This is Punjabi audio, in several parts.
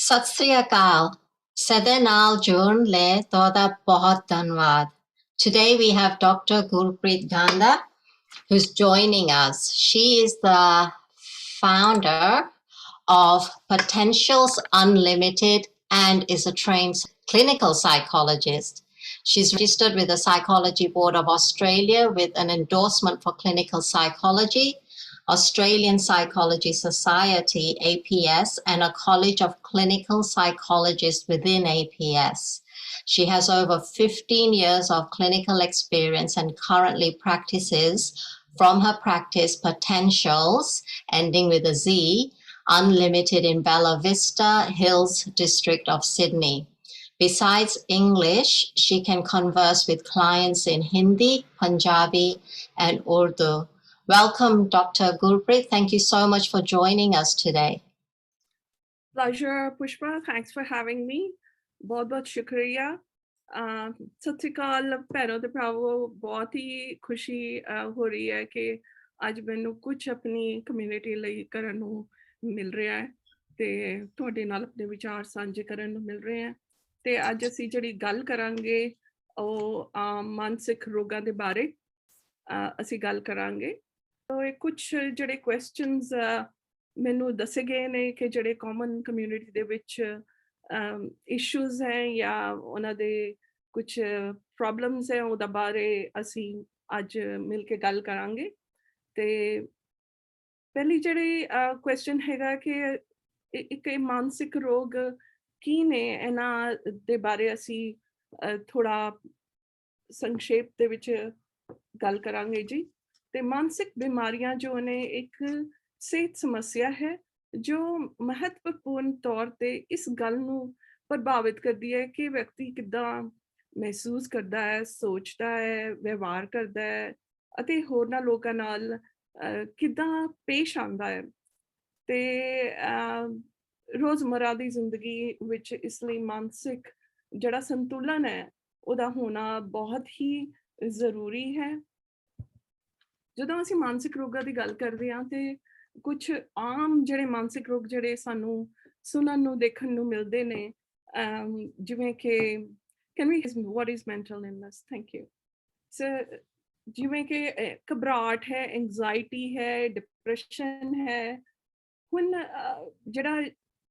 ਸਤਿ ਸ੍ਰੀ ਅਕਾਲ ਸਦੇ ਨਾਲ ਜੁੜਨ ਲਈ ਤੁਹਾਡਾ ਬਹੁਤ ਧੰਨਵਾਦ Today we have Dr. Gurprit Ganda who's joining us. She is the founder of Potentialz Unlimited and is a trained clinical psychologist. She's registered with the Psychology Board of Australia with an endorsement for clinical psychology, Australian Psychology Society, APS, and a College of Clinical Psychologists within APS. She has over 15 years of clinical experience and currently practices from her practice Potentialz, ending with a Z, Unlimited in Bella Vista Hills district of Sydney. Besides English, she can converse with clients in Hindi, Punjabi, and Urdu. Welcome, Dr. Gurprit. Thank you so much for joining us today. Pleasure, Pushpa. Thanks for having me. बहुत शुक्रिया सत श्री अकाल भैनों ते भरावो बहुत ही खुशी हो रही है कि अज मैनू कुछ अपनी कम्यूनिटी ਲਈ ਕਰਨ ਨੂੰ ਮਿਲ ਰਿਹਾ ਹੈ ਤੇ ਤੁਹਾਡੇ ਨਾਲ ਆਪਣੇ ਵਿਚਾਰ ਸਾਂਝੇ ਕਰਨ ਨੂੰ ਮਿਲ ਰਹੇ ਹੈ ਤੇ ਅੱਜ ਅਸੀਂ ਜਿਹੜੀ ਗੱਲ ਕਰਾਂਗੇ ਉਹ ਮਾਨਸਿਕ ਰੋਗਾਂ ਦੇ ਬਾਰੇ ਅਸੀਂ ਗੱਲ ਕਰਾਂਗੇ तो कुछ ਜਿਹੜੇ ਕੁਐਸਚਨਸ ਮੈਨੂੰ ਦੱਸੇ ਗਏ ਨੇ ਕਿ ਜਿਹੜੇ ਕਾਮਨ ਕਮਿਊਨਿਟੀ ਦੇ ਵਿੱਚ ਇਸ਼ੂਜ਼ ਹੈ ਜਾਂ ਉਹਨਾਂ ਦੇ ਕੁਝ ਪ੍ਰੋਬਲਮਸ ਹੈ ਉਹਦੇ ਬਾਰੇ ਅਸੀਂ ਅੱਜ ਮਿਲ ਕੇ ਗੱਲ ਕਰਾਂਗੇ ਤੇ ਪਹਿਲੀ ਜਿਹੜੀ ਕੁਐਸਚਨ ਹੈਗਾ ਕਿ ਇੱਕ ਮਾਨਸਿਕ ਰੋਗ ਕੀ ਨੇ ਇਹਨਾਂ ਦੇ ਬਾਰੇ ਅਸੀਂ ਥੋੜਾ ਸੰਖੇਪ ਦੇ ਵਿੱਚ ਗੱਲ ਕਰਾਂਗੇ ਜੀ ਤੇ ਮਾਨਸਿਕ ਬਿਮਾਰੀਆਂ ਜੋ ਨੇ ਇੱਕ ਸਿਹਤ ਸਮੱਸਿਆ ਹੈ ਜੋ ਮਹੱਤਵਪੂਰਨ ਤੌਰ ਤੇ ਇਸ ਗੱਲ ਨੂੰ ਪ੍ਰਭਾਵਿਤ ਕਰਦੀ ਹੈ ਕਿ ਵਿਅਕਤੀ ਕਿੱਦਾਂ ਮਹਿਸੂਸ ਕਰਦਾ ਹੈ ਸੋਚਦਾ ਹੈ ਵਿਵਹਾਰ ਕਰਦਾ ਹੈ ਅਤੇ ਹੋਰਨਾਂ ਲੋਕਾਂ ਨਾਲ ਕਿੱਦਾਂ ਪੇਸ਼ ਆਉਂਦਾ ਹੈ ਤੇ ਰੋਜ਼ਮਰਾ ਦੀ ਜ਼ਿੰਦਗੀ ਵਿੱਚ ਇਸ ਲਈ ਮਾਨਸਿਕ ਜਿਹੜਾ ਸੰਤੁਲਨ ਹੈ ਉਹਦਾ ਹੋਣਾ ਬਹੁਤ ਹੀ ਜ਼ਰੂਰੀ ਹੈ ਜਦੋਂ ਅਸੀਂ ਮਾਨਸਿਕ ਰੋਗਾਂ ਦੀ ਗੱਲ ਕਰਦੇ ਹਾਂ ਤੇ ਕੁਝ ਆਮ ਜਿਹੜੇ ਮਾਨਸਿਕ ਰੋਗ ਜਿਹੜੇ ਸਾਨੂੰ ਸੁਣਨ ਨੂੰ ਦੇਖਣ ਨੂੰ ਮਿਲਦੇ ਨੇ ਜਿਵੇਂ ਕਿ can we what is mental illness thank you so ਜਿਵੇਂ ਕਿ ਘਬਰਾਹਟ ਹੈ ਐਂਜ਼ਾਈਟੀ ਹੈ ਡਿਪਰੈਸ਼ਨ ਹੈ ਹੁਣ ਜਿਹੜਾ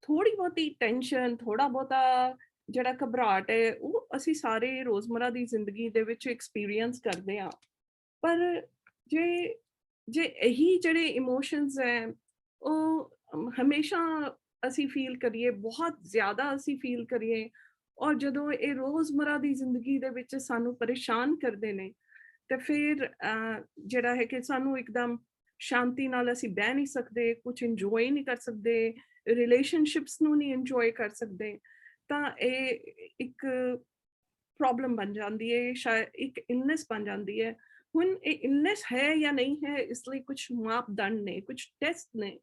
ਥੋੜੀ ਬਹੁਤੀ ਟੈਨਸ਼ਨ ਥੋੜਾ ਬਹੁਤਾ ਜਿਹੜਾ ਘਬਰਾਹਟ ਹੈ ਉਹ ਅਸੀਂ ਸਾਰੇ ਰੋਜ਼ਮਰਾ ਦੀ ਜ਼ਿੰਦਗੀ ਦੇ ਵਿੱਚ ਐਕਸਪੀਰੀਅੰਸ ਕਰਦੇ ਹਾਂ ਪਰ ਜੇ ਇਹੀ ਜਿਹੜੇ ਇਮੋਸ਼ਨਸ ਹੈ ਉਹ ਹਮੇਸ਼ਾ ਅਸੀਂ ਫੀਲ ਕਰੀਏ ਬਹੁਤ ਜ਼ਿਆਦਾ ਅਸੀਂ ਫੀਲ ਕਰੀਏ ਔਰ ਜਦੋਂ ਇਹ ਰੋਜ਼ਮਰਾ ਦੀ ਜ਼ਿੰਦਗੀ ਦੇ ਵਿੱਚ ਸਾਨੂੰ ਪਰੇਸ਼ਾਨ ਕਰਦੇ ਨੇ ਤੇ ਫਿਰ ਜਿਹੜਾ ਹੈ ਕਿ ਸਾਨੂੰ ਇੱਕਦਮ ਸ਼ਾਂਤੀ ਨਾਲ ਅਸੀਂ ਬਹਿ ਨਹੀਂ ਸਕਦੇ ਕੁਝ ਇੰਜੋਏ ਨਹੀਂ ਕਰ ਸਕਦੇ ਰਿਲੇਸ਼ਨਸ਼ਿਪਸ ਨੂੰ ਨਹੀਂ ਇੰਜੋਏ ਕਰ ਸਕਦੇ ਤਾਂ ਇਹ ਇੱਕ ਪ੍ਰੋਬਲਮ ਬਣ ਜਾਂਦੀ ਹੈ ਸ਼ਾਇਦ ਇੱਕ ਇਲਨੈਸ ਬਣ ਜਾਂਦੀ ਹੈ ਹੁਣ ਇਹ ਇਲਨੈਸ ਹੈ ਜਾਂ ਨਹੀਂ ਹੈ ਇਸ ਲਈ ਕੁਝ ਮਾਪਦੰਡ ਨੇ ਕੁਝ ਟੈਸਟ ਨੇ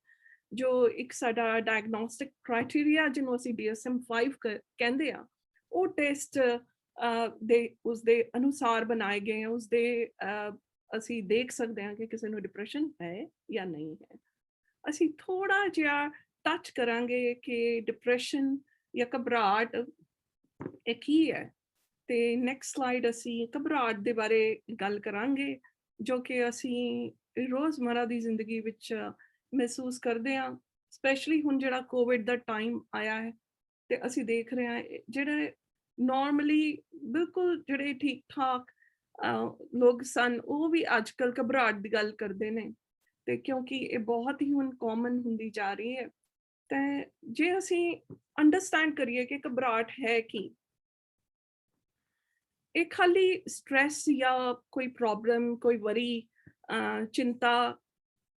ਜੋ ਇੱਕ ਸਾਡਾ ਡਾਇਗਨੋਸਟਿਕ ਕ੍ਰਾਈਟੇਰੀਆ ਜਿਹਨੂੰ ਅਸੀਂ DSM-5 ਕਹਿੰਦੇ ਆ ਉਹ ਟੈਸਟ ਦੇ ਉਸਦੇ ਅਨੁਸਾਰ ਬਣਾਏ ਗਏ ਆ ਉਸਦੇ ਅਸੀਂ ਦੇਖ ਸਕਦੇ ਹਾਂ ਕਿ ਕਿਸੇ ਨੂੰ ਡਿਪਰੈਸ਼ਨ ਹੈ ਜਾਂ ਨਹੀਂ ਹੈ ਅਸੀਂ ਥੋੜਾ ਜਿਹਾ ਟੱਚ ਕਰਾਂਗੇ ਕਿ ਡਿਪਰੈਸ਼ਨ ਜਾਂ ਘਬਰਾਹਟ ਇਹ ਕੀ ਹੈ ਤੇ ਨੈਕਸਟ ਸਲਾਈਡ ਅਸੀਂ ਘਬਰਾਹਟ ਦੇ ਬਾਰੇ ਗੱਲ ਕਰਾਂਗੇ ਜੋ ਕਿ ਅਸੀਂ ਰੋਜ਼ਮਰਾ ਦੀ ਜ਼ਿੰਦਗੀ ਵਿੱਚ ਮਹਿਸੂਸ ਕਰਦੇ ਹਾਂ ਸਪੈਸ਼ਲੀ ਹੁਣ ਜਿਹੜਾ ਕੋਵਿਡ ਦਾ ਟਾਈਮ ਆਇਆ ਹੈ ਤੇ ਅਸੀਂ ਦੇਖ ਰਹੇ ਹਾਂ ਜਿਹੜੇ ਨਾਰਮਲੀ ਬਿਲਕੁਲ ਜਿਹੜੇ ਠੀਕ ਠਾਕ ਲੋਕ ਸਨ ਉਹ ਵੀ ਅੱਜ ਕੱਲ੍ਹ ਘਬਰਾਹਟ ਦੀ ਗੱਲ ਕਰਦੇ ਨੇ ਤੇ ਕਿਉਂਕਿ ਇਹ ਬਹੁਤ ਹੀ ਹੁਣ ਕਾਮਨ ਹੁੰਦੀ ਜਾ ਰਹੀ ਹੈ ਤੇ ਜੇ ਅਸੀਂ ਅੰਡਰਸਟੈਂਡ ਕਰੀਏ ਕਿ ਘਬਰਾਹਟ ਹੈ ਕੀ ਇਹ ਖਾਲੀ ਸਟ੍ਰੈਸ ਜਾਂ ਕੋਈ ਪ੍ਰੋਬਲਮ ਕੋਈ ਵਰੀ ਚਿੰਤਾ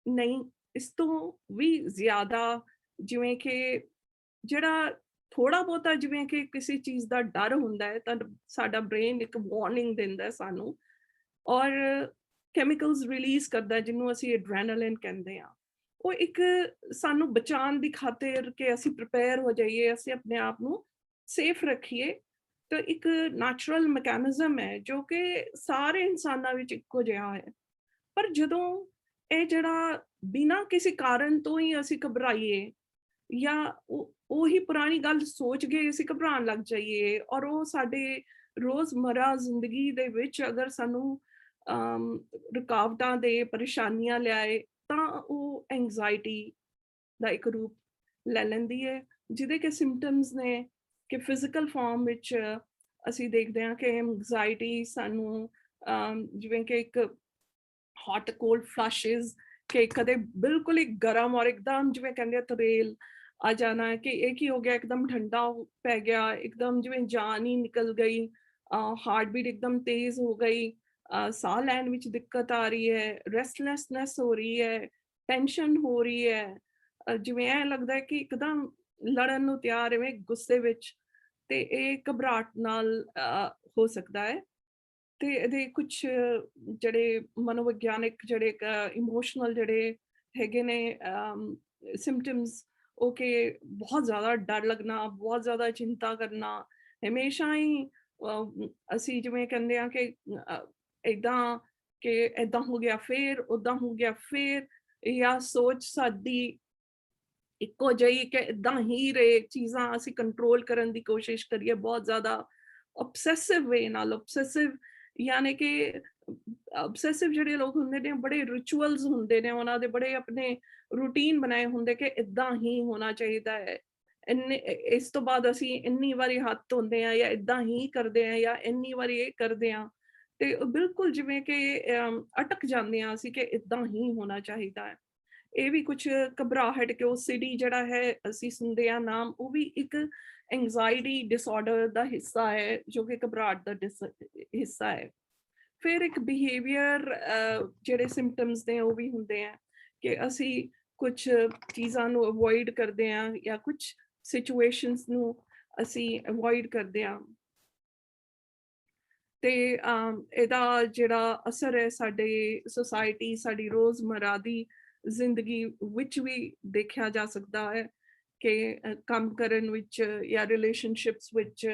ਨਹੀਂ ਇਸ ਤੋਂ ਵੀ ਜ਼ਿਆਦਾ ਜਿਵੇਂ ਕਿ ਜਿਹੜਾ ਥੋੜਾ ਬਹੁਤਾ ਜਿਵੇਂ ਕਿ ਕਿਸੇ ਚੀਜ਼ ਦਾ ਡਰ ਹੁੰਦਾ ਹੈ ਤਾਂ ਸਾਡਾ ਬ੍ਰੇਨ ਇੱਕ ਵਾਰਨਿੰਗ ਦਿੰਦਾ ਸਾਨੂੰ ਔਰ ਕੈਮੀਕਲਸ ਰਿਲੀਜ਼ ਕਰਦਾ ਜਿਹਨੂੰ ਅਸੀਂ ਐਡਰੇਨਾਲਿਨ ਕਹਿੰਦੇ ਹਾਂ ਉਹ ਇੱਕ ਸਾਨੂੰ ਬਚਾਉਣ ਦੀ ਖਾਤਰ ਕਿ ਅਸੀਂ ਪ੍ਰਿਪੇਅਰ ਹੋ ਜਾਈਏ ਅਸੀਂ ਆਪਣੇ ਆਪ ਨੂੰ ਸੇਫ ਰੱਖੀਏ ਤਾਂ ਇੱਕ ਨੈਚੁਰਲ ਮੈਕੈਨਿਜ਼ਮ ਹੈ ਜੋ ਕਿ ਸਾਰੇ ਇਨਸਾਨਾਂ ਵਿੱਚ ਇੱਕੋ ਜਿਹਾ ਹੈ ਪਰ ਜਦੋਂ ਇਹ ਜਿਹੜਾ ਬਿਨਾਂ ਕਿਸੇ ਕਾਰਨ ਤੋਂ ਹੀ ਅਸੀਂ ਘਬਰਾਈਏ ਜਾਂ ਉਹੀ ਪੁਰਾਣੀ ਗੱਲ ਸੋਚ ਕੇ ਅਸੀਂ ਘਬਰਾਉਣ ਲੱਗ ਜਾਈਏ, ਔਰ ਉਹ ਸਾਡੇ ਰੋਜ਼ਮਰਾ ਜ਼ਿੰਦਗੀ ਦੇ ਵਿੱਚ ਅਗਰ ਸਾਨੂੰ ਰੁਕਾਵਟਾਂ ਦੇ, ਪਰੇਸ਼ਾਨੀਆਂ ਲਿਆਏ, ਤਾਂ ਉਹ ਐਂਗਜ਼ਾਇਟੀ ਦਾ ਇੱਕ ਰੂਪ ਲੈ ਲੈਂਦੀ ਹੈ, ਜਿਹਦੇ ਕਿ ਸਿੰਪਟਮਸ ਨੇ ਕਿ ਫਿਜ਼ੀਕਲ ਫਾਰਮ ਵਿੱਚ ਅਸੀਂ ਦੇਖਦੇ ਹਾਂ ਕਿ ਐਂਗਜ਼ਾਇਟੀ ਸਾਨੂੰ ਜਿਵੇਂ ਕਿ ਇੱਕ ਹੌਟ ਕੋਲਡ ਫਲਸ਼ਿਜ਼, ਕਿ ਕਦੇ ਬਿਲਕੁਲ ਹੀ ਗਰਮ ਔਰ ਇੱਕਦਮ ਜਿਵੇਂ ਕਹਿੰਦੇ ਆ ਤਰੇਲ ਆ ਜਾਣਾ ਹੈ, ਕਿ ਇਹ ਕੀ ਹੋ ਗਿਆ, ਇੱਕਦਮ ਠੰਡਾ ਪੈ ਗਿਆ, ਇੱਕਦਮ ਜਿਵੇਂ ਜਾਨ ਹੀ ਨਿਕਲ ਗਈ, ਹਾਰਟ ਬੀਟ ਇੱਕਦਮ ਤੇਜ਼ ਹੋ ਗਈ, ਸਾਹ ਲੈਣ ਵਿੱਚ ਦਿੱਕਤ ਆ ਰਹੀ ਹੈ, ਰੈਸਟਲੈਸਨੈਸ ਹੋ ਰਹੀ ਹੈ, ਟੈਨਸ਼ਨ ਹੋ ਰਹੀ ਹੈ, ਜਿਵੇਂ ਐਂ ਲੱਗਦਾ ਹੈ ਕਿ ਇੱਕਦਮ ਲੜਨ ਨੂੰ ਤਿਆਰ ਐਵੇਂ ਗੁੱਸੇ ਵਿੱਚ, ਤੇ ਇਹ ਘਬਰਾਹਟ ਨਾਲ ਹੋ ਸਕਦਾ ਹੈ। ਤੇ ਇਹਦੇ ਕੁਛ ਜਿਹੜੇ ਮਨੋਵਿਗਿਆਨਿਕ, ਜਿਹੜੇ ਇਮੋਸ਼ਨਲ ਜਿਹੜੇ ਹੈਗੇ ਨੇ ਸਿੰਪਟਮਸ, ਉਹ ਕਿ ਬਹੁਤ ਜ਼ਿਆਦਾ ਡਰ ਲੱਗਣਾ, ਬਹੁਤ ਜ਼ਿਆਦਾ ਚਿੰਤਾ ਕਰਨਾ, ਹਮੇਸ਼ਾ ਹੀ ਅਸੀਂ ਜਿਵੇਂ ਕਹਿੰਦੇ ਆ ਕਿ ਇੱਦਾਂ ਕਿ ਇੱਦਾਂ ਹੋ ਗਿਆ ਫੇਰ, ਉੱਦਾਂ ਹੋ ਗਿਆ ਫੇਰ, ਜਾਂ ਸੋਚ ਸਾਡੀ ਇੱਕੋ ਜਿਹੀ ਕਿ ਇੱਦਾਂ ਹੀ ਰਹੇ, ਚੀਜ਼ਾਂ ਅਸੀਂ ਕੰਟਰੋਲ ਕਰਨ ਦੀ ਕੋਸ਼ਿਸ਼ ਕਰੀਏ ਬਹੁਤ ਜ਼ਿਆਦਾ obsessive ਵੇ ਨਾਲ। obsessive ਯਾਨੀ ਕਿ obsessive ਜਿਹੜੇ ਲੋਕ ਹੁੰਦੇ ਨੇ, ਬੜੇ ਰਿਚੁਅਲਸ ਹੁੰਦੇ ਨੇ ਉਹਨਾਂ ਦੇ, ਬੜੇ ਆਪਣੇ ਰੂਟੀਨ ਬਣਾਏ ਹੁੰਦੇ ਕਿ ਇੱਦਾਂ ਹੀ ਹੋਣਾ ਚਾਹੀਦਾ ਹੈ, ਇਸ ਤੋਂ ਬਾਅਦ ਅਸੀਂ ਇੰਨੀ ਵਾਰੀ ਹੱਥ ਧੋਂਦੇ ਹਾਂ, ਜਾਂ ਇੱਦਾਂ ਹੀ ਕਰਦੇ ਹਾਂ, ਜਾਂ ਇੰਨੀ ਵਾਰੀ ਇਹ ਕਰਦੇ ਹਾਂ, ਤੇ ਬਿਲਕੁਲ ਜਿਵੇਂ ਕਿ ਅਟਕ ਜਾਂਦੇ ਹਾਂ ਅਸੀਂ ਕਿ ਇੱਦਾਂ ਹੀ ਹੋਣਾ ਚਾਹੀਦਾ ਹੈ। ਇਹ ਵੀ ਕੁਛ ਘਬਰਾਹਟ, ਕਿ ਉਹ ਸਿਟੀ ਜਿਹੜਾ ਹੈ ਅਸੀਂ ਸੁਣਦੇ ਆ ਨਾਮ, ਉਹ ਵੀ ਇੱਕ ਐਂਗਜ਼ਾਇਟੀ ਡਿਸਆਰਡਰ ਦਾ ਹਿੱਸਾ ਹੈ, ਜੋ ਕਿ ਘਬਰਾਹਟ ਦਾ ਹਿੱਸਾ ਹੈ। ਫਿਰ ਇੱਕ ਬਿਹੇਵੀਅਰ ਜਿਹੜੇ ਸਿੰਪਟਮਸ ਨੇ ਉਹ ਵੀ ਹੁੰਦੇ ਆ ਕਿ ਅਸੀਂ ਕੁਛ ਚੀਜ਼ਾਂ ਨੂੰ ਅਵੋਇਡ ਕਰਦੇ ਹਾਂ, ਜਾਂ ਕੁਛ ਸਿਚੁਏਸ਼ਨਸ ਨੂੰ ਅਸੀਂ ਅਵੋਇਡ ਕਰਦੇ ਹਾਂ, ਤੇ ਇਹਦਾ ਜਿਹੜਾ ਅਸਰ ਹੈ ਸਾਡੇ ਸੋਸਾਇਟੀ, ਸਾਡੀ ਰੋਜ਼ਮਰਾ ਦੀ ਜ਼ਿੰਦਗੀ ਵਿੱਚ ਵੀ ਦੇਖਿਆ ਜਾ ਸਕਦਾ ਹੈ, ਕਿ ਕੰਮ ਕਰਨ ਵਿੱਚ ਜਾਂ ਰਿਲੇਸ਼ਨਸ਼ਿਪਸ ਵਿੱਚ,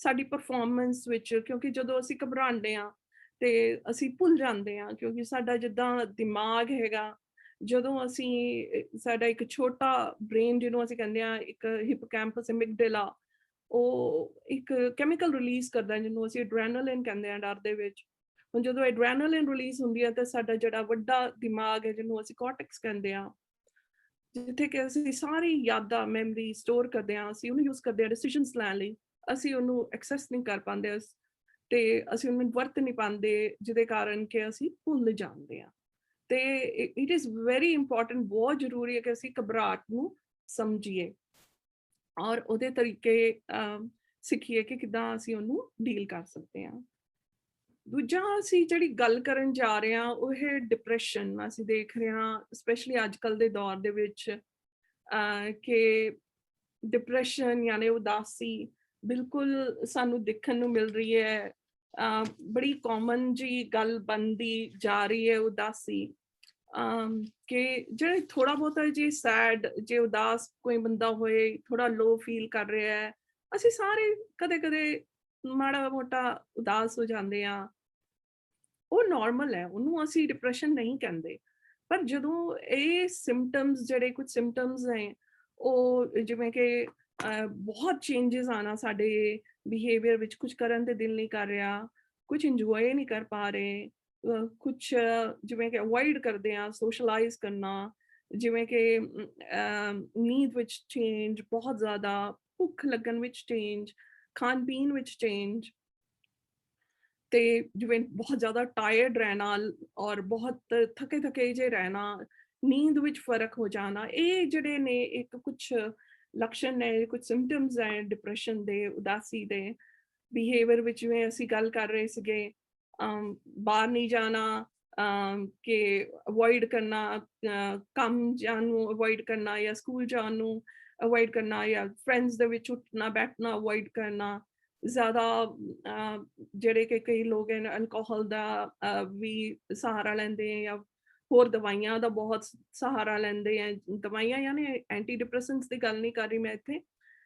ਸਾਡੀ ਪਰਫਾਰਮੈਂਸ ਵਿੱਚ, ਕਿਉਂਕਿ ਜਦੋਂ ਅਸੀਂ ਘਬਰਾਉਂਦੇ ਹਾਂ ਤੇ ਅਸੀਂ ਭੁੱਲ ਜਾਂਦੇ ਹਾਂ, ਕਿਉਂਕਿ ਸਾਡਾ ਜਿੱਦਾਂ ਦਿਮਾਗ ਹੈਗਾ, ਜਦੋਂ ਅਸੀਂ ਸਾਡਾ ਇੱਕ ਛੋਟਾ ਬ੍ਰੇਨ ਜਿਹਨੂੰ ਅਸੀਂ ਕਹਿੰਦੇ ਹਾਂ, ਇੱਕ ਹਿਪੋਕੈਂਪਸ, ਐਮਿਗਡਾਲਾ, ਉਹ ਇੱਕ ਕੈਮੀਕਲ ਰਿਲੀਜ਼ ਕਰਦਾ ਜਿਹਨੂੰ ਅਸੀਂ ਐਡਰੇਨਾਲਿਨ ਕਹਿੰਦੇ ਹਾਂ ਡਰ ਦੇ ਵਿੱਚ। ਹੁਣ ਜਦੋਂ ਐਡਰੇਨਾਲਿਨ ਰਿਲੀਜ਼ ਹੁੰਦੀ ਹੈ ਤਾਂ ਸਾਡਾ ਜਿਹੜਾ ਵੱਡਾ ਦਿਮਾਗ ਹੈ, ਜਿਹਨੂੰ ਅਸੀਂ ਕੋਰਟੈਕਸ ਕਹਿੰਦੇ ਹਾਂ, ਜਿੱਥੇ ਕਿ ਅਸੀਂ ਸਾਰੀ ਯਾਦਾਂ, ਮੈਮਰੀ ਸਟੋਰ ਕਰਦੇ ਹਾਂ, ਅਸੀਂ ਉਹਨੂੰ ਯੂਜ਼ ਕਰਦੇ ਹਾਂ ਡਿਸੀਜਨਸ ਲੈਣ ਲਈ, ਅਸੀਂ ਉਹਨੂੰ ਐਕਸੈਸ ਨਹੀਂ ਕਰ ਪਾਉਂਦੇ, ਤੇ ਅਸੀਂ ਉਹਨੂੰ ਵਰਤ ਨਹੀਂ ਪਾਉਂਦੇ, ਜਿਹਦੇ ਕਾਰਨ ਕਿ ਅਸੀਂ ਭੁੱਲ ਜਾਂਦੇ ਹਾਂ। ਤੇ ਇਟ ਇਜ਼ ਵੈਰੀ ਇੰਪੋਰਟੈਂਟ, ਬਹੁਤ ਜ਼ਰੂਰੀ ਹੈ ਕਿ ਅਸੀਂ ਘਬਰਾਹਟ ਨੂੰ ਸਮਝੀਏ ਔਰ ਉਹਦੇ ਤਰੀਕੇ ਸਿੱਖੀਏ ਕਿ ਕਿੱਦਾਂ ਅਸੀਂ ਉਹਨੂੰ ਡੀਲ ਕਰ ਸਕਦੇ ਹਾਂ। ਦੂਜਾ ਅਸੀਂ ਜਿਹੜੀ ਗੱਲ ਕਰਨ ਜਾ ਰਹੇ ਹਾਂ ਉਹ ਹੈ ਡਿਪਰੈਸ਼ਨ। ਅਸੀਂ ਦੇਖ ਰਹੇ ਹਾਂ ਸਪੈਸ਼ਲੀ ਅੱਜ ਕੱਲ੍ਹ ਦੇ ਦੌਰ ਦੇ ਵਿੱਚ ਕਿ ਡਿਪਰੈਸ਼ਨ ਯਾਨੀ ਉਦਾਸੀ ਬਿਲਕੁਲ ਸਾਨੂੰ ਦੇਖਣ ਨੂੰ ਮਿਲ ਰਹੀ ਹੈ, ਬੜੀ ਕਾਮਨ ਜੀ ਗੱਲ ਬਣਦੀ ਜਾ ਰਹੀ ਹੈ ਉਦਾਸੀ, ਕਿ ਜਿਹੜੇ ਥੋੜਾ ਬਹੁਤਾ ਜੇ ਸੈਡ, ਜੇ ਉਦਾਸ ਕੋਈ ਬੰਦਾ ਹੋਏ, ਥੋੜਾ ਲੋ ਫੀਲ ਕਰ ਰਿਹਾ ਹੈ, ਅਸੀਂ ਸਾਰੇ ਕਦੇ ਕਦੇ ਮਾੜਾ ਮੋਟਾ ਉਦਾਸ ਹੋ ਜਾਂਦੇ ਆ, ਉਹ ਨਾਰਮਲ ਹੈ, ਉਹਨੂੰ ਅਸੀਂ ਡਿਪਰੈਸ਼ਨ ਨਹੀਂ ਕਹਿੰਦੇ। ਪਰ ਜਦੋਂ ਇਹ ਸਿੰਪਟਮਸ, ਜਿਹੜੇ ਕੁਝ ਸਿੰਪਟਮਸ ਨੇ, ਉਹ ਜਿਵੇਂ ਕਿ ਬਹੁਤ ਚੇਂਜਸ ਆਣਾ ਸਾਡੇ ਬਿਹੇਵੀਅਰ ਵਿੱਚ, ਕੁਝ ਕਰਨ ਤੇ ਦਿਲ ਨਹੀਂ ਕਰ ਰਿਹਾ, ਕੁਝ ਇੰਜੋਏ ਨਹੀਂ ਕਰ ਪਾ ਰਹੇ, ਕੁਛ ਜਿਵੇਂ ਕਿ ਅਵੋਇਡ ਕਰਦੇ ਆ ਸੋਸ਼ਲਾਈਜ਼ ਕਰਨਾ, ਜਿਵੇਂ ਕਿ ਨੀਂਦ ਵਿੱਚ ਚੇਂਜ ਬਹੁਤ ਜ਼ਿਆਦਾ, ਭੁੱਖ ਲੱਗਣ ਵਿੱਚ ਚੇਂਜ, ਖਾਣ ਪੀਣ ਵਿੱਚ ਚੇਂਜ, ਤੇ ਜਿਵੇਂ ਬਹੁਤ ਜ਼ਿਆਦਾ ਟਾਇਰਡ ਰਹਿਣਾ ਔਰ ਬਹੁਤ ਥਕੇ ਥਕੇ ਜੇ ਰਹਿਣਾ, ਨੀਂਦ ਵਿੱਚ ਫਰਕ ਹੋ ਜਾਣਾ, ਇਹ ਜਿਹੜੇ ਨੇ ਇੱਕ ਕੁਛ ਲੱਛਣ ਨੇ, ਕੁਝ ਸਿੰਪਟਮਸ ਹੈ ਡਿਪਰੈਸ਼ਨ ਦੇ, ਉਦਾਸੀ ਦੇ। ਬਿਹੇਵੀਅਰ ਵਿੱਚ ਜਿਵੇਂ ਅਸੀਂ ਗੱਲ ਕਰ ਰਹੇ ਸੀਗੇ, ਬਾਹਰ ਨਹੀਂ ਜਾਣਾ, ਕਿ ਅਵੋਇਡ ਕਰਨਾ, ਕੰਮ ਜਾਣ ਨੂੰ ਅਵੋਇਡ ਕਰਨਾ, ਜਾਂ ਸਕੂਲ ਜਾਣ ਨੂੰ ਅਵੋਇਡ ਕਰਨਾ, ਜਾਂ ਫਰੈਂਡਸ ਦੇ ਵਿੱਚ ਉੱਠਣਾ ਬੈਠਣਾ ਅਵੋਇਡ ਕਰਨਾ, ਜ਼ਿਆਦਾ ਜਿਹੜੇ ਕਿ ਕਈ ਲੋਕ ਹਨ ਅਲਕੋਹਲ ਦਾ ਵੀ ਸਹਾਰਾ ਲੈਂਦੇ ਆ, ਜਾਂ ਹੋਰ ਦਵਾਈਆਂ ਦਾ ਬਹੁਤ ਸਹਾਰਾ ਲੈਂਦੇ ਆ। ਦਵਾਈਆਂ ਯਾਨੀ ਐਂਟੀ ਡਿਪਰੈਸੈਂਟਸ ਦੀ ਗੱਲ ਨਹੀਂ ਕਰ ਰਹੀ ਮੈਂ ਇੱਥੇ,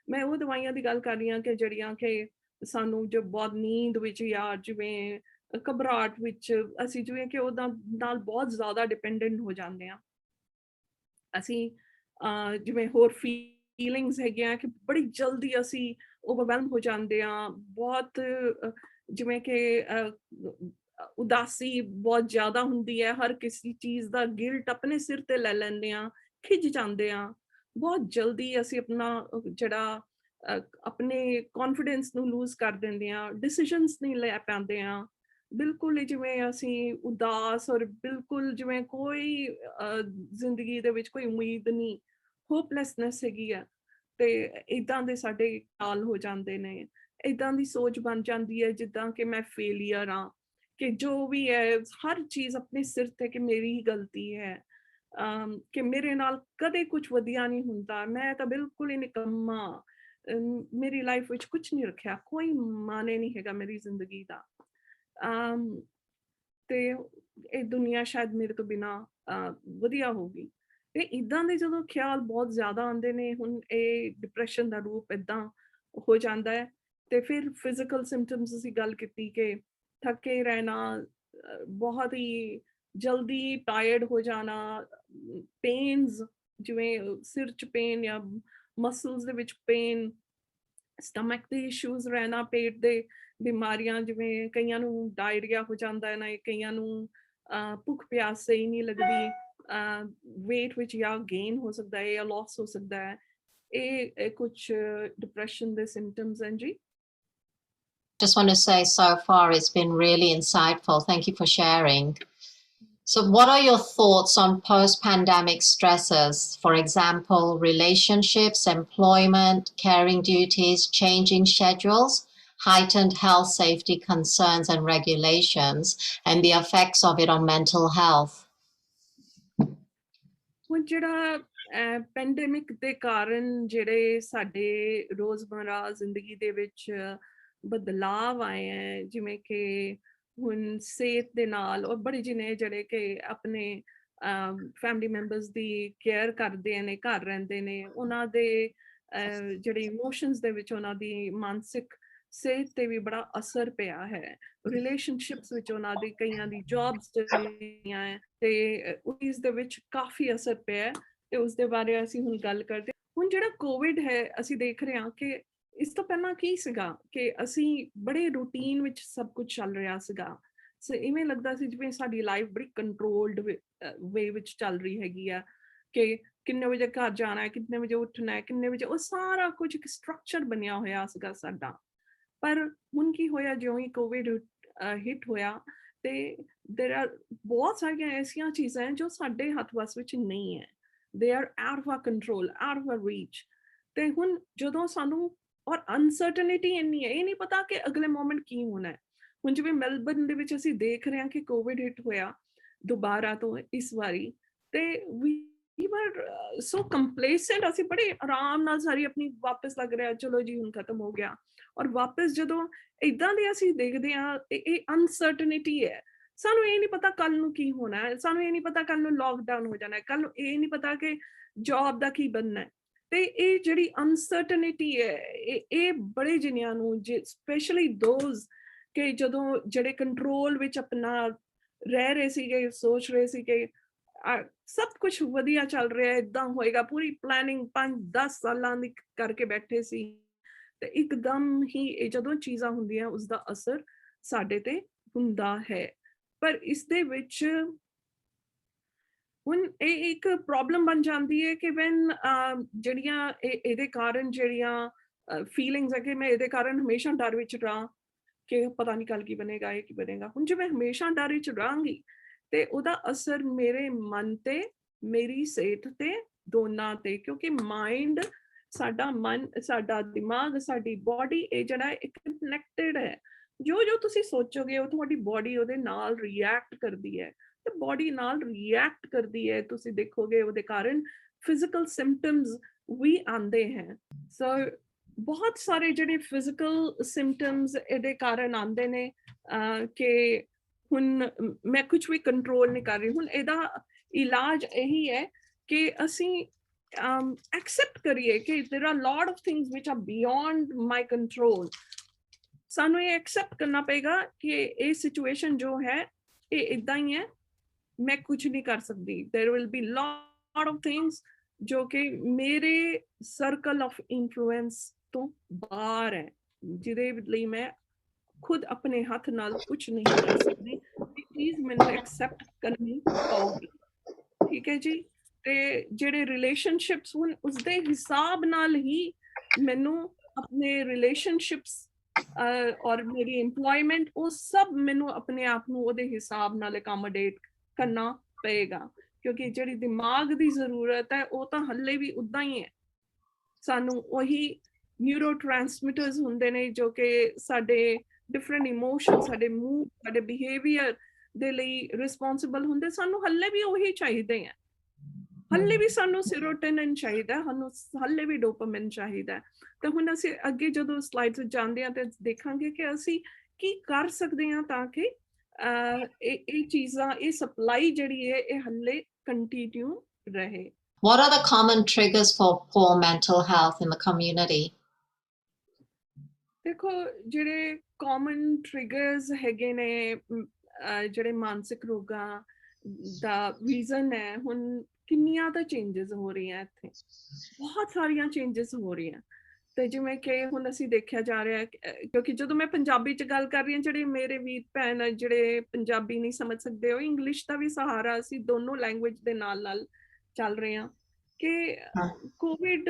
ਮੈਂ ਉਹ ਦਵਾਈਆਂ ਦੀ ਗੱਲ ਕਰ ਰਹੀ ਹਾਂ ਕਿ ਜਿਹੜੀਆਂ ਕਿ ਸਾਨੂੰ ਜੋ ਬਹੁਤ ਨੀਂਦ ਵਿੱਚ ਜਾਂ ਜਿਵੇਂ ਘਬਰਾਹਟ ਵਿੱਚ ਅਸੀਂ ਜਿਵੇਂ ਕਿ ਉਹਦਾ ਨਾਲ ਬਹੁਤ ਜ਼ਿਆਦਾ ਡਿਪੈਂਡੈਂਟ ਹੋ ਜਾਂਦੇ ਹਾਂ। ਅਸੀਂ ਜਿਵੇਂ ਹੋਰ ਫੀਲਿੰਗਸ ਹੈਗੀਆਂ ਕਿ ਬੜੀ ਜਲਦੀ ਅਸੀਂ ਓਵਰਵੈਲਮ ਹੋ ਜਾਂਦੇ ਆ, ਬਹੁਤ ਜਿਵੇਂ ਕਿ ਉਦਾਸੀ ਬਹੁਤ ਜ਼ਿਆਦਾ ਹੁੰਦੀ ਹੈ, ਹਰ ਕਿਸੇ ਚੀਜ਼ ਦਾ ਗਿਲਟ ਆਪਣੇ ਸਿਰ ਤੇ ਲੈ ਲੈਂਦੇ ਆ, ਖਿਝ ਜਾਂਦੇ ਆ, ਬਹੁਤ ਜਲਦੀ ਅਸੀਂ ਆਪਣਾ ਜਿਹੜਾ ਆਪਣੇ ਕੌਨਫੀਡੈਂਸ ਨੂੰ ਲੂਜ਼ ਕਰ ਦਿੰਦੇ ਆ, ਡਿਸੀਜਨਸ ਨਹੀਂ ਲੈ ਪਾਉਂਦੇ ਆ, ਬਿਲਕੁਲ ਹੀ ਜਿਵੇਂ ਅਸੀਂ ਉਦਾਸ ਔਰ ਬਿਲਕੁਲ ਜਿਵੇਂ ਕੋਈ ਜ਼ਿੰਦਗੀ ਦੇ ਵਿੱਚ ਕੋਈ ਉਮੀਦ ਨਹੀਂ, ਹੋਪਲੈਸਨੈਸ ਹੈਗੀ ਆ, ਤੇ ਇੱਦਾਂ ਦੇ ਸਾਡੇ ਹਾਲ ਹੋ ਜਾਂਦੇ ਨੇ। ਇੱਦਾਂ ਦੀ ਸੋਚ ਬਣ ਜਾਂਦੀ ਹੈ ਜਿੱਦਾਂ ਕਿ ਮੈਂ ਫੇਲੀਅਰ ਹਾਂ, ਕਿ ਜੋ ਵੀ ਹੈ ਹਰ ਚੀਜ਼ ਆਪਣੇ ਸਿਰ ਤੇ ਕਿ ਮੇਰੀ ਹੀ ਗਲਤੀ ਹੈ, ਕਿ ਮੇਰੇ ਨਾਲ ਕਦੇ ਕੁਝ ਵਧੀਆ ਨਹੀਂ ਹੁੰਦਾ, ਮੈਂ ਤਾਂ ਬਿਲਕੁਲ ਹੀ ਨਿਕੰਮਾ, ਮੇਰੀ ਲਾਈਫ ਵਿੱਚ ਕੁਝ ਨਹੀਂ ਰੱਖਿਆ, ਕੋਈ ਮਾਨੇ ਨਹੀਂ ਹੈਗਾ ਮੇਰੀ ਜ਼ਿੰਦਗੀ ਦਾ, ਤੇ ਇਹ ਦੁਨੀਆ ਸ਼ਾਇਦ ਮੇਰੇ ਤੋਂ ਬਿਨਾਂ ਵਧੀਆ ਹੋਊਗੀ। ਤੇ ਇੱਦਾਂ ਦੇ ਜਦੋਂ ਖਿਆਲ ਬਹੁਤ ਜ਼ਿਆਦਾ ਆਉਂਦੇ ਨੇ, ਹੁਣ ਇਹ ਡਿਪਰੈਸ਼ਨ ਦਾ ਰੂਪ ਇੱਦਾਂ ਹੋ ਜਾਂਦਾ ਹੈ। ਤੇ ਫਿਰ ਫਿਜ਼ੀਕਲ ਸਿੰਪਟਮਸ ਅਸੀਂ ਗੱਲ ਕੀਤੀ ਕਿ ਥੱਕੇ ਰਹਿਣਾ, ਬਹੁਤ ਹੀ ਜਲਦੀ ਟਾਇਰਡ ਹੋ ਜਾਣਾ, ਪੇਨਸ ਜਿਵੇਂ ਸਿਰ 'ਚ ਪੇਨ ਜਾਂ ਮਸਲਸ ਦੇ ਵਿੱਚ ਪੇਨ, ਸਟਮਕ ਦੇ ਇਸ਼ੂਜ਼ ਰਹਿਣਾ, ਪੇਟ ਦੇ ਬਿਮਾਰੀਆਂ, ਜਿਵੇਂ ਕਈਆਂ ਨੂੰ ਡਾਇਰੀਆ ਹੋ ਜਾਂਦਾ ਹੈ ਨਾ, ਕਈਆਂ ਨੂੰ ਭੁੱਖ ਪਿਆਸ ਸਹੀ ਨਹੀਂ ਲੱਗਦੀ, weight ਵਿੱਚ ਜਾਂ ਗੇਨ ਹੋ ਸਕਦਾ ਹੈ ਜਾਂ loss ਹੋ ਸਕਦਾ ਹੈ, ਇਹ ਕੁਝ ਡਿਪਰੈਸ਼ਨ ਦੇ symptoms ਹਨ ਜੀ। Just want to say, so far it's been really insightful. Thank you for sharing. So what are your thoughts on post-pandemic stresses? For example, relationships, employment, caring duties, changing schedules, heightened health safety concerns and regulations, and the effects of it on mental health? ਹੁਣ ਜਿਹੜਾ ਪੈਂਡੇਮਿਕ ਦੇ ਕਾਰਨ ਜਿਹੜੇ ਸਾਡੇ ਰੋਜ਼ਮਰਾ ਜ਼ਿੰਦਗੀ ਦੇ ਵਿੱਚ ਬਦਲਾਵ ਆਏ ਹੈ, ਜਿਵੇਂ ਕਿ ਹੁਣ ਸਿਹਤ ਦੇ ਨਾਲ, ਔਰ ਬੜੇ ਜਿਹਨੇ ਜਿਹੜੇ ਕਿ ਆਪਣੇ ਫੈਮਿਲੀ ਮੈਂਬਰਸ ਦੀ ਕੇਅਰ ਕਰਦੇ ਨੇ, ਘਰ ਰਹਿੰਦੇ ਨੇ, ਉਹਨਾਂ ਦੇ ਜਿਹੜੇ ਇਮੋਸ਼ਨਸ ਦੇ ਵਿੱਚ ਉਹਨਾਂ ਦੀ ਮਾਨਸਿਕ ਸਿਹਤ ਤੇ ਵੀ ਬੜਾ ਅਸਰ ਪਿਆ ਹੈ, ਰਿਲੇਸ਼ਨਸ਼ਿਪਸ ਵਿੱਚ ਉਹਨਾਂ ਦੀ ਕਈਆਂ ਦੀ ਜੌਬਸ ਜਿਹੜੀਆਂ ਹੈ ਤੇ ਉਸ ਦੇ ਵਿੱਚ ਕਾਫੀ ਅਸਰ ਪਿਆ, ਤੇ ਉਸ ਦੇ ਬਾਰੇ ਅਸੀਂ ਹੁਣ ਗੱਲ ਕਰਦੇ। ਹੁਣ ਜਿਹੜਾ ਕੋਵਿਡ ਹੈ, ਅਸੀਂ ਦੇਖ ਰਹੇ ਹਾਂ ਕਿ ਇਸ ਤੋਂ ਪਹਿਲਾਂ ਕੀ ਸੀਗਾ ਕਿ ਅਸੀਂ ਬੜੇ ਰੂਟੀਨ ਵਿੱਚ ਸਭ ਕੁਝ ਚੱਲ ਰਿਹਾ ਸੀਗਾ, ਸੋ ਇਵੇਂ ਲੱਗਦਾ ਸੀ ਜਿਵੇਂ ਸਾਡੀ ਲਾਈਫ ਬੜੀ ਕੰਟਰੋਲਡ ਵੇ ਵਿੱਚ ਚੱਲ ਰਹੀ ਹੈਗੀ ਆ, ਕਿ ਕਿੰਨੇ ਵਜੇ ਘਰ ਜਾਣਾ ਹੈ, ਕਿੰਨੇ ਵਜੇ ਉੱਠਣਾ ਹੈ, ਕਿੰਨੇ ਵਜੇ, ਉਹ ਸਾਰਾ ਕੁਝ ਇੱਕ ਸਟਰਕਚਰ ਬਣਿਆ ਹੋਇਆ ਸੀਗਾ ਸਾਡਾ। ਪਰ ਹੁਣ ਕੀ ਹੋਇਆ, ਜਿਉਂ ਹੀ ਕੋਵਿਡ ਹਿੱਟ ਹੋਇਆ, ਤੇ ਬਹੁਤ ਸਾਰੀਆਂ ਐਸੀਆਂ ਚੀਜ਼ਾਂ ਹੈ ਜੋ ਸਾਡੇ ਹੱਥ ਵੱਸ ਵਿੱਚ ਨਹੀਂ ਹੈ, they are out of R control, out of R reach. ਤੇ ਹੁਣ ਜਦੋਂ ਸਾਨੂੰ, ਔਰ ਅਨਸਰਟਨਿਟੀ ਇੰਨੀ ਹੈ, ਇਹ ਨਹੀਂ ਪਤਾ ਕਿ ਅਗਲੇ ਮੋਮੈਂਟ ਕੀ ਹੋਣਾ ਹੈ। ਹੁਣ ਜਿਵੇਂ ਮੈਲਬਰਨ ਦੇ ਵਿੱਚ ਅਸੀਂ ਦੇਖ ਰਹੇ ਹਾਂ ਕਿ ਕੋਵਿਡ ਹਿੱਟ ਹੋਇਆ ਦੁਬਾਰਾ ਤੋਂ ਇਸ ਵਾਰੀ, ਤੇ we were so complacent, ਅਸੀਂ ਬੜੇ ਆਰਾਮ ਨਾਲ ਸਾਰੀ ਆਪਣੀ ਵਾਪਸ ਲੱਗ ਰਿਹਾ, ਚਲੋ ਜੀ ਹੁਣ ਖਤਮ ਹੋ ਗਿਆ। ਔਰ ਵਾਪਸ ਜਦੋਂ ਇੱਦਾਂ ਦੇ ਅਸੀਂ ਦੇਖਦੇ ਹਾਂ, ਇਹ ਅਨਸਰਟਨਿਟੀ ਹੈ, ਸਾਨੂੰ ਇਹ ਨਹੀਂ ਪਤਾ ਕੱਲ ਨੂੰ ਕੀ ਹੋਣਾ ਹੈ, ਸਾਨੂੰ ਇਹ ਨਹੀਂ ਪਤਾ ਕੱਲ ਨੂੰ ਲੋਕਡਾਊਨ ਹੋ ਜਾਣਾ ਹੈ, ਕੱਲ ਨੂੰ ਇਹ ਨਹੀਂ ਪਤਾ ਕਿ ਜੌਬ ਦਾ ਕੀ ਬਣਨਾ ਹੈ। ਤੇ ਇਹ ਜਿਹੜੀ ਅਨਸਰਟਨਿਟੀ ਹੈ, ਇਹ ਬੜੇ ਜਿਨਿਆਂ ਨੂੰ, ਸਪੈਸ਼ਲੀ ਦੋਜ਼ ਕਿ ਜਦੋਂ ਜਿਹੜੇ ਕੰਟਰੋਲ ਵਿੱਚ ਆਪਣਾ ਰਹਿ ਰਹੇ ਸੀਗੇ, ਸੋਚ ਰਹੇ ਸੀ ਕਿ ਸਭ ਕੁਝ ਵਧੀਆ ਚੱਲ ਰਿਹਾ, ਇੱਦਾਂ ਹੋਏਗਾ, ਪੂਰੀ ਪਲੈਨਿੰਗ 5-10 ਸਾਲਾਂ ਦੀ ਕਰਕੇ ਬੈਠੇ ਸੀ, ਤੇ ਇੱਕਦਮ ਹੀ ਇਹ ਜਦੋਂ ਚੀਜ਼ਾਂ ਹੁੰਦੀਆਂ ਉਸਦਾ ਅਸਰ ਸਾਡੇ ਤੇ ਹੁੰਦਾ ਹੈ। ਪਰ ਇਸ ਦੇ ਵਿੱਚ ਹੁਣ ਇਹ ਇੱਕ ਪ੍ਰੋਬਲਮ ਬਣ ਜਾਂਦੀ ਹੈ ਕਿ ਵੈਨ ਜਿਹੜੀਆਂ ਇਹਦੇ ਕਾਰਨ ਜਿਹੜੀਆਂ ਫੀਲਿੰਗਸ ਹੈ ਕਿ ਮੈਂ ਇਹਦੇ ਕਾਰਨ ਹਮੇਸ਼ਾ ਡਰ ਵਿੱਚ ਰਹਾਂ ਕਿ ਪਤਾ ਨਹੀਂ ਕੱਲ ਕੀ ਬਣੇਗਾ, ਇਹ ਕੀ ਬਣੇਗਾ। ਹੁਣ ਜੇ ਮੈਂ ਹਮੇਸ਼ਾ ਡਰ ਵਿੱਚ ਰਹਾਂਗੀ ਤੇ ਉਹਦਾ ਅਸਰ ਮੇਰੇ ਮਨ ਤੇ, ਮੇਰੀ ਸਿਹਤ ਤੇ, ਦੋਨਾਂ ਤੇ, ਕਿਉਂਕਿ ਮਾਈਂਡ, ਸਾਡਾ ਮਨ, ਸਾਡਾ ਦਿਮਾਗ, ਸਾਡੀ ਬੋਡੀ, ਇਹ ਜਿਹੜਾ ਕਨੈਕਟਡ ਹੈ। ਜੋ ਜੋ ਤੁਸੀਂ ਸੋਚੋਗੇ ਉਹ ਤੁਹਾਡੀ ਬੋਡੀ ਉਹਦੇ ਨਾਲ ਰਿਐਕਟ ਕਰਦੀ ਹੈ, ਤੇ ਬੋਡੀ ਨਾਲ ਰਿਐਕਟ ਕਰਦੀ ਹੈ, ਤੁਸੀਂ ਦੇਖੋਗੇ ਉਹਦੇ ਕਾਰਨ ਫਿਜ਼ੀਕਲ ਸਿੰਪਟਮਸ ਵੀ ਆਉਂਦੇ ਹੈ। ਸੋ ਬਹੁਤ ਸਾਰੇ ਜਿਹੜੇ ਫਿਜ਼ੀਕਲ ਸਿੰਪਟਮਸ ਇਹਦੇ ਕਾਰਨ ਆਉਂਦੇ ਨੇ ਕਿ ਹੁਣ ਮੈਂ ਕੁਝ ਵੀ ਕੰਟਰੋਲ ਨਹੀਂ ਕਰ ਰਹੀ। ਹੁਣ ਇਹਦਾ ਇਲਾਜ ਇਹੀ ਹੈ ਕਿ ਅਸੀਂ accept ਕਰੀਏ ਕਿ there are lot of things which are beyond my control। ਸਾਨੂੰ ਇਹ accept ਕਰਨਾ ਪਏਗਾ ਕਿ ਇਹ situation ਜੋ ਹੈ ਇਹ ਇਦਾਂ ਹੀ ਹੈ, ਮੈਂ ਕੁਝ ਨਹੀਂ ਕਰ ਸਕਦੀ। there will be lot of things ਜੋ ਕਿ ਮੇਰੇ ਸਰਕਲ ਆਫ ਇਨਫਲੂਐਂਸ ਤੋਂ ਬਾਹਰ ਹੈ, ਜਿਹਦੇ ਲਈ ਮੈਂ ਖੁਦ ਆਪਣੇ ਹੱਥ ਨਾਲ ਕੁਝ ਨਹੀਂ ਕਰ ਸਕਦੀ। ਇਹ ਚੀਜ਼ ਮੈਨੂੰ ਐਕਸੈਪਟ ਕਰਨੀ ਪਊਗੀ, ਠੀਕ ਹੈ ਜੀ। ਤੇ ਜਿਹੜੇ ਰਿਲੇਸ਼ਨਸ਼ਿਪਸ ਹੁਣ ਉਸਦੇ ਹਿਸਾਬ ਨਾਲ ਹੀ ਮੈਨੂੰ ਆਪਣੇ ਰਿਲੇਸ਼ਨਸ਼ਿਪਸ ਔਰ ਮੇਰੀ ਇੰਪਲੋਇਮੈਂਟ, ਉਹ ਸਭ ਮੈਨੂੰ ਆਪਣੇ ਆਪ ਨੂੰ ਉਹਦੇ ਹਿਸਾਬ ਨਾਲ ਅਕੋਮੋਡੇਟ ਕਰਨਾ ਪਏਗਾ, ਕਿਉਂਕਿ ਜਿਹੜੀ ਦਿਮਾਗ ਦੀ ਜ਼ਰੂਰਤ ਹੈ ਉਹ ਤਾਂ ਹੱਲੇ ਵੀ ਉਦਾਂ ਹੀ ਹੈ। ਸਾਨੂੰ ਉਹੀ ਨਿਊਰੋ ਟ੍ਰਾਂਸਮਿਟਰਸ ਹੁੰਦੇ ਨੇ ਜੋ ਕਿ ਸਾਡੇ ਡਿਫਰੈਂਟ ਇਮੋਸ਼ਨ, ਸਾਡੇ ਮੂਡ, ਸਾਡੇ ਬਿਹੇਵੀਅਰ ਦੇ ਲਈ ਰਿਸਪੌਂਸਿਬਲ ਹੁੰਦੇ। ਸਾਨੂੰ ਹੱਲੇ ਵੀ ਉਹੀ ਚਾਹੀਦੇ ਆ, ਹੱਲੇ ਵੀ ਸਾਨੂੰ ਸੀਰੋਟੋਨਿਨ ਚਾਹੀਦਾ, ਸਾਨੂੰ ਹੱਲੇ ਵੀ ਡੋਪਾਮਾਈਨ ਚਾਹੀਦਾ। ਤਾਂ ਹੁਣ ਅਸੀਂ ਅੱਗੇ ਜਦੋਂ ਸਲਾਈਡਸ ਵਿੱਚ ਜਾਂਦੇ ਹਾਂ ਤੇ ਦੇਖਾਂਗੇ ਕਿ ਅਸੀਂ ਕੀ ਕਰ ਸਕਦੇ ਹਾਂ ਤਾਂ ਕਿ ਇਹ ਚੀਜ਼ਾਂ, ਇਹ ਸਪਲਾਈ ਜਿਹੜੀ ਹੈ ਇਹ ਹੱਲੇ ਕੰਟੀਨਿਊ ਰਹੇ। What are the common triggers for poor mental health in the community? ਦੇਖੋ, ਜਿਹੜੇ ਕਾਮਨ ਟ੍ਰਿਗਰਸ ਹੈਗੇ ਨੇ ਜਿਹੜੇ ਮਾਨਸਿਕ ਰੋਗਾਂ ਦਾ ਰੀਜ਼ਨ ਹੈ, ਹੁਣ ਕਿੰਨੀਆਂ ਤਾਂ ਚੇਂਜਸ ਹੋ ਰਹੀਆਂ ਇੱਥੇ, ਬਹੁਤ ਸਾਰੀਆਂ ਚੇਂਜਸ ਹੋ ਰਹੀਆਂ। ਤੇ ਜਿਵੇਂ ਕਿ ਹੁਣ ਅਸੀਂ ਦੇਖਿਆ ਜਾ ਰਿਹਾ, ਕਿਉਂਕਿ ਜਦੋਂ ਮੈਂ ਪੰਜਾਬੀ 'ਚ ਗੱਲ ਕਰ ਰਹੀ ਹਾਂ, ਜਿਹੜੇ ਮੇਰੇ ਵੀਰ ਭੈਣ ਜਿਹੜੇ ਪੰਜਾਬੀ ਨਹੀਂ ਸਮਝ ਸਕਦੇ, ਉਹ ਇੰਗਲਿਸ਼ ਦਾ ਵੀ ਸਹਾਰਾ, ਅਸੀਂ ਦੋਨੋਂ ਲੈਂਗੁਏਜ ਦੇ ਨਾਲ ਨਾਲ ਚੱਲ ਰਹੇ ਹਾਂ। ਕਿ ਕੋਵਿਡ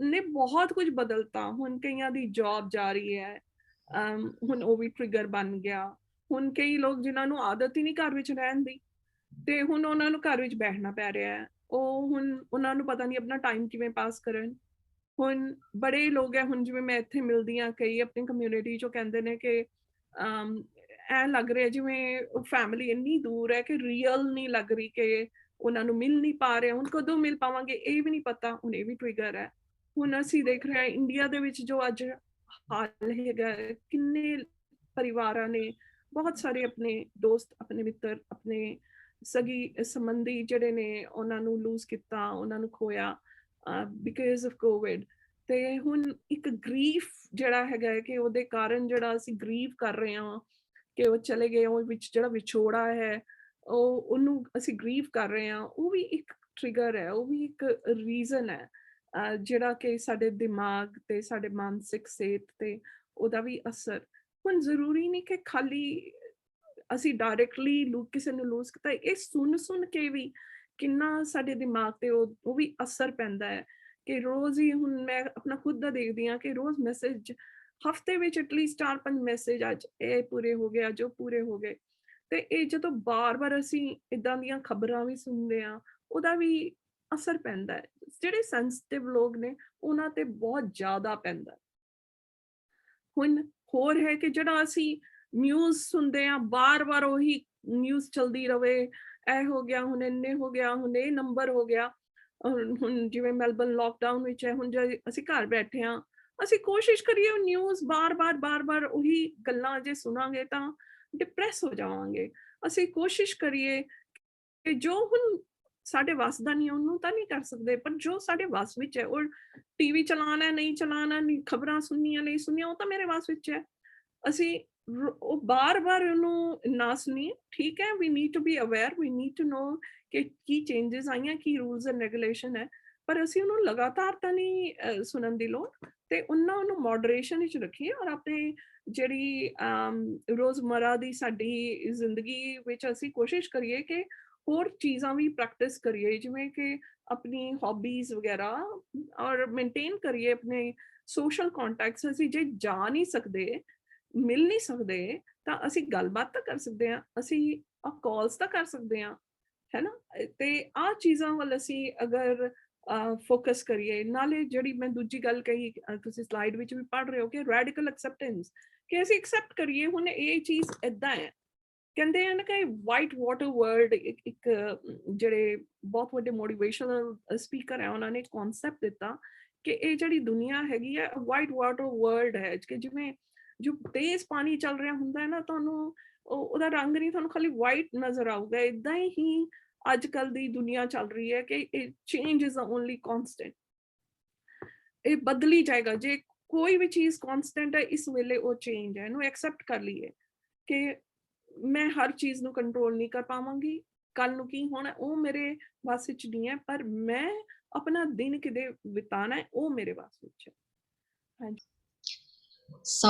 ਨੇ ਬਹੁਤ ਕੁਝ ਬਦਲਤਾ। ਹੁਣ ਕਈਆਂ ਦੀ ਜੌਬ ਜਾ ਰਹੀ ਹੈ, ਹੁਣ ਉਹ ਵੀ ਟ੍ਰਿਗਰ ਬਣ ਗਿਆ। ਹੁਣ ਕਈ ਲੋਕ ਜਿਨ੍ਹਾਂ ਨੂੰ ਆਦਤ ਹੀ ਨਹੀਂ ਘਰ ਵਿੱਚ ਰਹਿਣ ਦੀ, ਤੇ ਹੁਣ ਉਹਨਾਂ ਨੂੰ ਘਰ ਵਿੱਚ ਬੈਠਣਾ ਪੈ ਰਿਹਾ ਹੈ। ਉਹ ਹੁਣ ਉਹਨਾਂ ਨੂੰ ਪਤਾ ਨਹੀਂ ਆਪਣਾ ਟਾਈਮ ਕਿਵੇਂ ਪਾਸ ਕਰਨ। ਹੁਣ ਬੜੇ ਲੋਕ ਹੈ, ਹੁਣ ਜਿਵੇਂ ਮੈਂ ਇੱਥੇ ਮਿਲਦੀ ਹਾਂ, ਕਈ ਆਪਣੀ ਕਮਿਊਨਿਟੀ 'ਚੋਂ ਕਹਿੰਦੇ ਨੇ ਕਿ ਐਂ ਲੱਗ ਰਿਹਾ ਜਿਵੇਂ ਫੈਮਿਲੀ ਇੰਨੀ ਦੂਰ ਹੈ ਕਿ ਰੀਅਲ ਨਹੀਂ ਲੱਗ ਰਹੀ, ਕਿ ਉਹਨਾਂ ਨੂੰ ਮਿਲ ਨਹੀਂ ਪਾ ਰਹੇ। ਹੁਣ ਕਦੋਂ ਮਿਲ ਪਾਵਾਂਗੇ ਇਹ ਵੀ ਨਹੀਂ ਪਤਾ। ਹੁਣ ਇਹ ਵੀ ਟ੍ਰਿਗਰ ਹੈ। ਹੁਣ ਅਸੀਂ ਦੇਖ ਰਹੇ ਹਾਂ ਇੰਡੀਆ ਦੇ ਵਿੱਚ ਜੋ ਅੱਜ ਹਾਲ ਹੈਗਾ, ਕਿੰਨੇ ਪਰਿਵਾਰਾਂ ਨੇ ਬਹੁਤ ਸਾਰੇ ਆਪਣੇ ਦੋਸਤ, ਆਪਣੇ ਮਿੱਤਰ, ਆਪਣੇ ਸਗੀ ਸੰਬੰਧੀ ਜਿਹੜੇ ਨੇ ਉਹਨਾਂ ਨੂੰ ਲੂਜ਼ ਕੀਤਾ, ਉਹਨਾਂ ਨੂੰ ਖੋਇਆ ਬਿਕਾਜ਼ ਆਫ ਕੋਵਿਡ। ਤੇ ਹੁਣ ਇੱਕ ਗਰੀਫ ਜਿਹੜਾ ਹੈਗਾ ਕਿ ਉਹਦੇ ਕਾਰਨ ਜਿਹੜਾ ਅਸੀਂ ਗਰੀਵ ਕਰ ਰਹੇ ਹਾਂ ਕਿ ਉਹ ਚਲੇ ਗਏ, ਉਹ ਵਿੱਚ ਜਿਹੜਾ ਵਿਛੋੜਾ ਹੈ ਉਹਨੂੰ ਅਸੀਂ ਗਰੀਵ ਕਰ ਰਹੇ ਹਾਂ, ਉਹ ਵੀ ਇੱਕ ਟ੍ਰਿਗਰ ਹੈ, ਉਹ ਵੀ ਇੱਕ ਰੀਜ਼ਨ ਹੈ ਜਿਹੜਾ ਕਿ ਸਾਡੇ ਦਿਮਾਗ ਤੇ ਸਾਡੇ ਮਾਨਸਿਕ ਸਿਹਤ ਤੇ ਉਹਦਾ ਵੀ ਅਸਰ। ਹੁਣ ਜ਼ਰੂਰੀ ਨਹੀਂ ਕਿ ਖਾਲੀ ਅਸੀਂ ਡਾਇਰੈਕਟਲੀ ਕਿਸੇ ਨੂੰ ਲੂਜ਼ ਕੀਤਾ, ਇਹ ਸੁਣ ਕੇ ਵੀ ਕਿੰਨਾ ਸਾਡੇ ਦਿਮਾਗ ਤੇ ਉਹ ਵੀ ਅਸਰ ਪੈਂਦਾ ਹੈ। ਕਿ ਰੋਜ਼ ਹੀ, ਹੁਣ ਮੈਂ ਆਪਣਾ ਖੁਦ ਦਾ ਦੇਖਦੀ ਹਾਂ ਕਿ ਰੋਜ਼ ਮੈਸੇਜ, ਹਫਤੇ ਵਿੱਚ ਐਟਲੀਸਟ 4-5 ਮੈਸੇਜ, ਅੱਜ ਇਹ ਪੂਰੇ ਹੋ ਗਏ, ਅੱਜ ਉਹ ਪੂਰੇ ਹੋ ਗਏ। ਤੇ ਇਹ ਜਦੋਂ ਬਾਰ-ਬਾਰ ਅਸੀਂ ਇੱਦਾਂ ਦੀਆਂ ਖਬਰਾਂ ਵੀ ਸੁਣਦੇ ਹਾਂ, ਉਹਦਾ ਵੀ ਅਸਰ ਪੈਂਦਾ ਹੈ। ਜਿਹੜੇ ਸੈਂਸਿਟਿਵ ਲੋਕ ਨੇ ਉਹਨਾਂ ਤੇ ਬਹੁਤ ਜ਼ਿਆਦਾ ਪੈਂਦਾ। ਹੁਣ ਹੋਰ ਹੈ ਕਿ ਜਿਹੜਾ ਅਸੀਂ ਨਿਊਜ਼ ਸੁਣਦੇ ਹਾਂ, ਬਾਰ-ਬਾਰ ਉਹੀ ਨਿਊਜ਼ ਚਲਦੀ ਰਵੇ, ਇਹ ਹੋ ਗਿਆ, ਹੁਣ ਇੰਨੇ ਹੋ ਗਿਆ, ਹੁਣ ਇਹ ਨੰਬਰ ਹੋ ਗਿਆ। ਹੁਣ ਜਿਵੇਂ ਮੈਲਬਨ ਲੋਕਡਾਊਨ ਵਿੱਚ ਹੈ, ਹੁਣ ਜੇ ਅਸੀਂ ਘਰ ਬੈਠੇ ਹਾਂ, ਅਸੀਂ ਕੋਸ਼ਿਸ਼ ਕਰੀਏ ਉਹ ਨਿਊਜ਼ ਬਾਰ-ਬਾਰ ਉਹੀ ਗੱਲਾਂ ਜੇ ਸੁਣਾਂਗੇ ਤਾਂ ਡਿਪਰੈਸ ਹੋ ਜਾਵਾਂਗੇ। ਅਸੀਂ ਕੋਸ਼ਿਸ਼ ਕਰੀਏ ਕਿ ਜੋ ਹੁਣ ਸਾਡੇ ਵੱਸ ਦਾ ਨਹੀਂ, ਉਹਨੂੰ ਤਾਂ ਨਹੀਂ ਕਰ ਸਕਦੇ, ਪਰ ਜੋ ਸਾਡੇ ਵੱਸ ਵਿੱਚ ਹੈ, ਉਹ ਟੀਵੀ ਚਲਾਉਣਾ, ਨਹੀਂ ਚਲਾਉਣਾ, ਖਬਰਾਂ ਸੁਣਨੀਆਂ, ਨਹੀਂ ਸੁਣਨੀਆਂ, ਉਹ ਤਾਂ ਮੇਰੇ ਵੱਸ ਵਿੱਚ ਹੈ। ਅਸੀਂ ਉਹ ਬਾਰ-ਬਾਰ ਉਹਨੂੰ ਨਾ ਸੁਣੀਏ। ਠੀਕ ਹੈ, we need to be aware, we need to know ਕਿ ਕੀ ਚੇਂਜਸ ਆਈਆਂ, ਕੀ ਰੂਲਸ ਐਂਡ ਰੈਗੂਲੇਸ਼ਨ ਹੈ, ਪਰ ਅਸੀਂ ਉਹਨੂੰ ਲਗਾਤਾਰ ਤਾਂ ਨਹੀਂ ਸੁਣਨ ਦੀ ਲੋੜ। ਤੇ ਉਹਨੂੰ ਮੋਡਰੇਸ਼ਨ ਵਿੱਚ ਰੱਖੀਏ ਔਰ ਆਪਣੇ ਜਿਹੜੀ ਰੋਜ਼ਮਰਾ ਦੀ ਸਾਡੀ ਜ਼ਿੰਦਗੀ ਵਿੱਚ ਅਸੀਂ ਕੋਸ਼ਿਸ਼ ਕਰੀਏ ਕਿ ਹੋਰ ਚੀਜ਼ਾਂ ਵੀ ਪ੍ਰੈਕਟਿਸ ਕਰੀਏ, ਜਿਵੇਂ ਕਿ ਆਪਣੀ ਹੌਬੀਜ਼ ਵਗੈਰਾ, ਔਰ ਮੇਨਟੇਨ ਕਰੀਏ ਆਪਣੇ ਸੋਸ਼ਲ ਕੰਟੈਕਟਸ। ਅਸੀਂ ਜੇ ਜਾ ਨਹੀਂ ਸਕਦੇ, ਮਿਲ ਨਹੀਂ ਸਕਦੇ, ਤਾਂ ਅਸੀਂ ਗੱਲਬਾਤ ਤਾਂ ਕਰ ਸਕਦੇ ਹਾਂ, ਅਸੀਂ ਕਾਲਸ ਤਾਂ ਕਰ ਸਕਦੇ ਹਾਂ, ਹੈ ਨਾ। ਤੇ ਆਹ ਚੀਜ਼ਾਂ ਵੱਲ ਅਸੀਂ ਅਗਰ ਫੋਕਸ ਕਰੀਏ। ਨਾਲੇ ਜਿਹੜੀ ਮੈਂ ਦੂਜੀ ਗੱਲ ਕਹੀ, ਤੁਸੀਂ ਸਲਾਈਡ ਵਿੱਚ ਵੀ ਪੜ੍ਹ ਰਹੇ ਹੋ ਕਿ ਰੈਡੀਕਲ ਐਕਸੈਪਟੈਂਸ, ਕਿ ਅਸੀਂ ਐਕਸੈਪਟ ਕਰੀਏ ਹੁਣ ਇਹ ਚੀਜ਼ ਏਦਾਂ ਹੈ। ਕਹਿੰਦੇ ਹਨ ਕਿ ਵਾਈਟ ਵਾਟਰ ਵਰਲਡ, ਇੱਕ ਜਿਹੜੇ ਬਹੁਤ ਵੱਡੇ ਮੋਟੀਵੇਸ਼ਨਲ ਸਪੀਕਰ ਹੈ, ਉਹਨਾਂ ਨੇ ਕਨਸੈਪਟ ਦਿੱਤਾ ਕਿ ਇਹ ਜਿਹੜੀ ਦੁਨੀਆ ਹੈਗੀ ਹੈ ਵਾਈਟ ਵਾਟਰ ਵਰਲਡ ਹੈ। ਕਿ ਜਿਵੇਂ ਜੋ ਤੇਜ਼ ਪਾਣੀ ਚੱਲ ਰਿਹਾ ਹੁੰਦਾ ਹੈ ਨਾ, ਤੁਹਾਨੂੰ ਉਹਦਾ ਰੰਗ ਨਹੀਂ, ਤੁਹਾਨੂੰ ਖਾਲੀ ਵਾਈਟ ਨਜ਼ਰ ਆਊਗਾ। ਇਦਾਂ ਹੀ ਅੱਜ ਕੱਲ ਦੀ ਦੁਨੀਆ ਚੱਲ ਰਹੀ ਹੈ ਕਿ change is the only constant. ਇਹ ਬਦਲੀ ਜਾਏਗਾ। ਜੇ ਕੋਈ ਵੀ ਚੀਜ਼ ਕਾਂਸਟੈਂਟ ਹੈ ਇਸ ਵੇਲੇ, ਉਹ ਚੇਂਜ ਹੈ। ਇਹਨੂੰ ਐਕਸੈਪਟ ਕਰ ਲਈਏ ਕਿ ਮੈਂ ਹਰ ਚੀਜ਼ ਨੂੰ ਕੰਟਰੋਲ ਨਹੀਂ ਕਰ ਪਾਵਾਂਗੀ, ਕੱਲ ਨੂੰ ਕੀ ਹੋਣਾ ਉਹ ਮੇਰੇ ਵੱਸ ਵਿੱਚ ਨਹੀਂ ਹੈ, ਪਰ ਮੈਂ अपना दिन किदे बिताना है वो मेरे पास विच है। हाँ जी। So,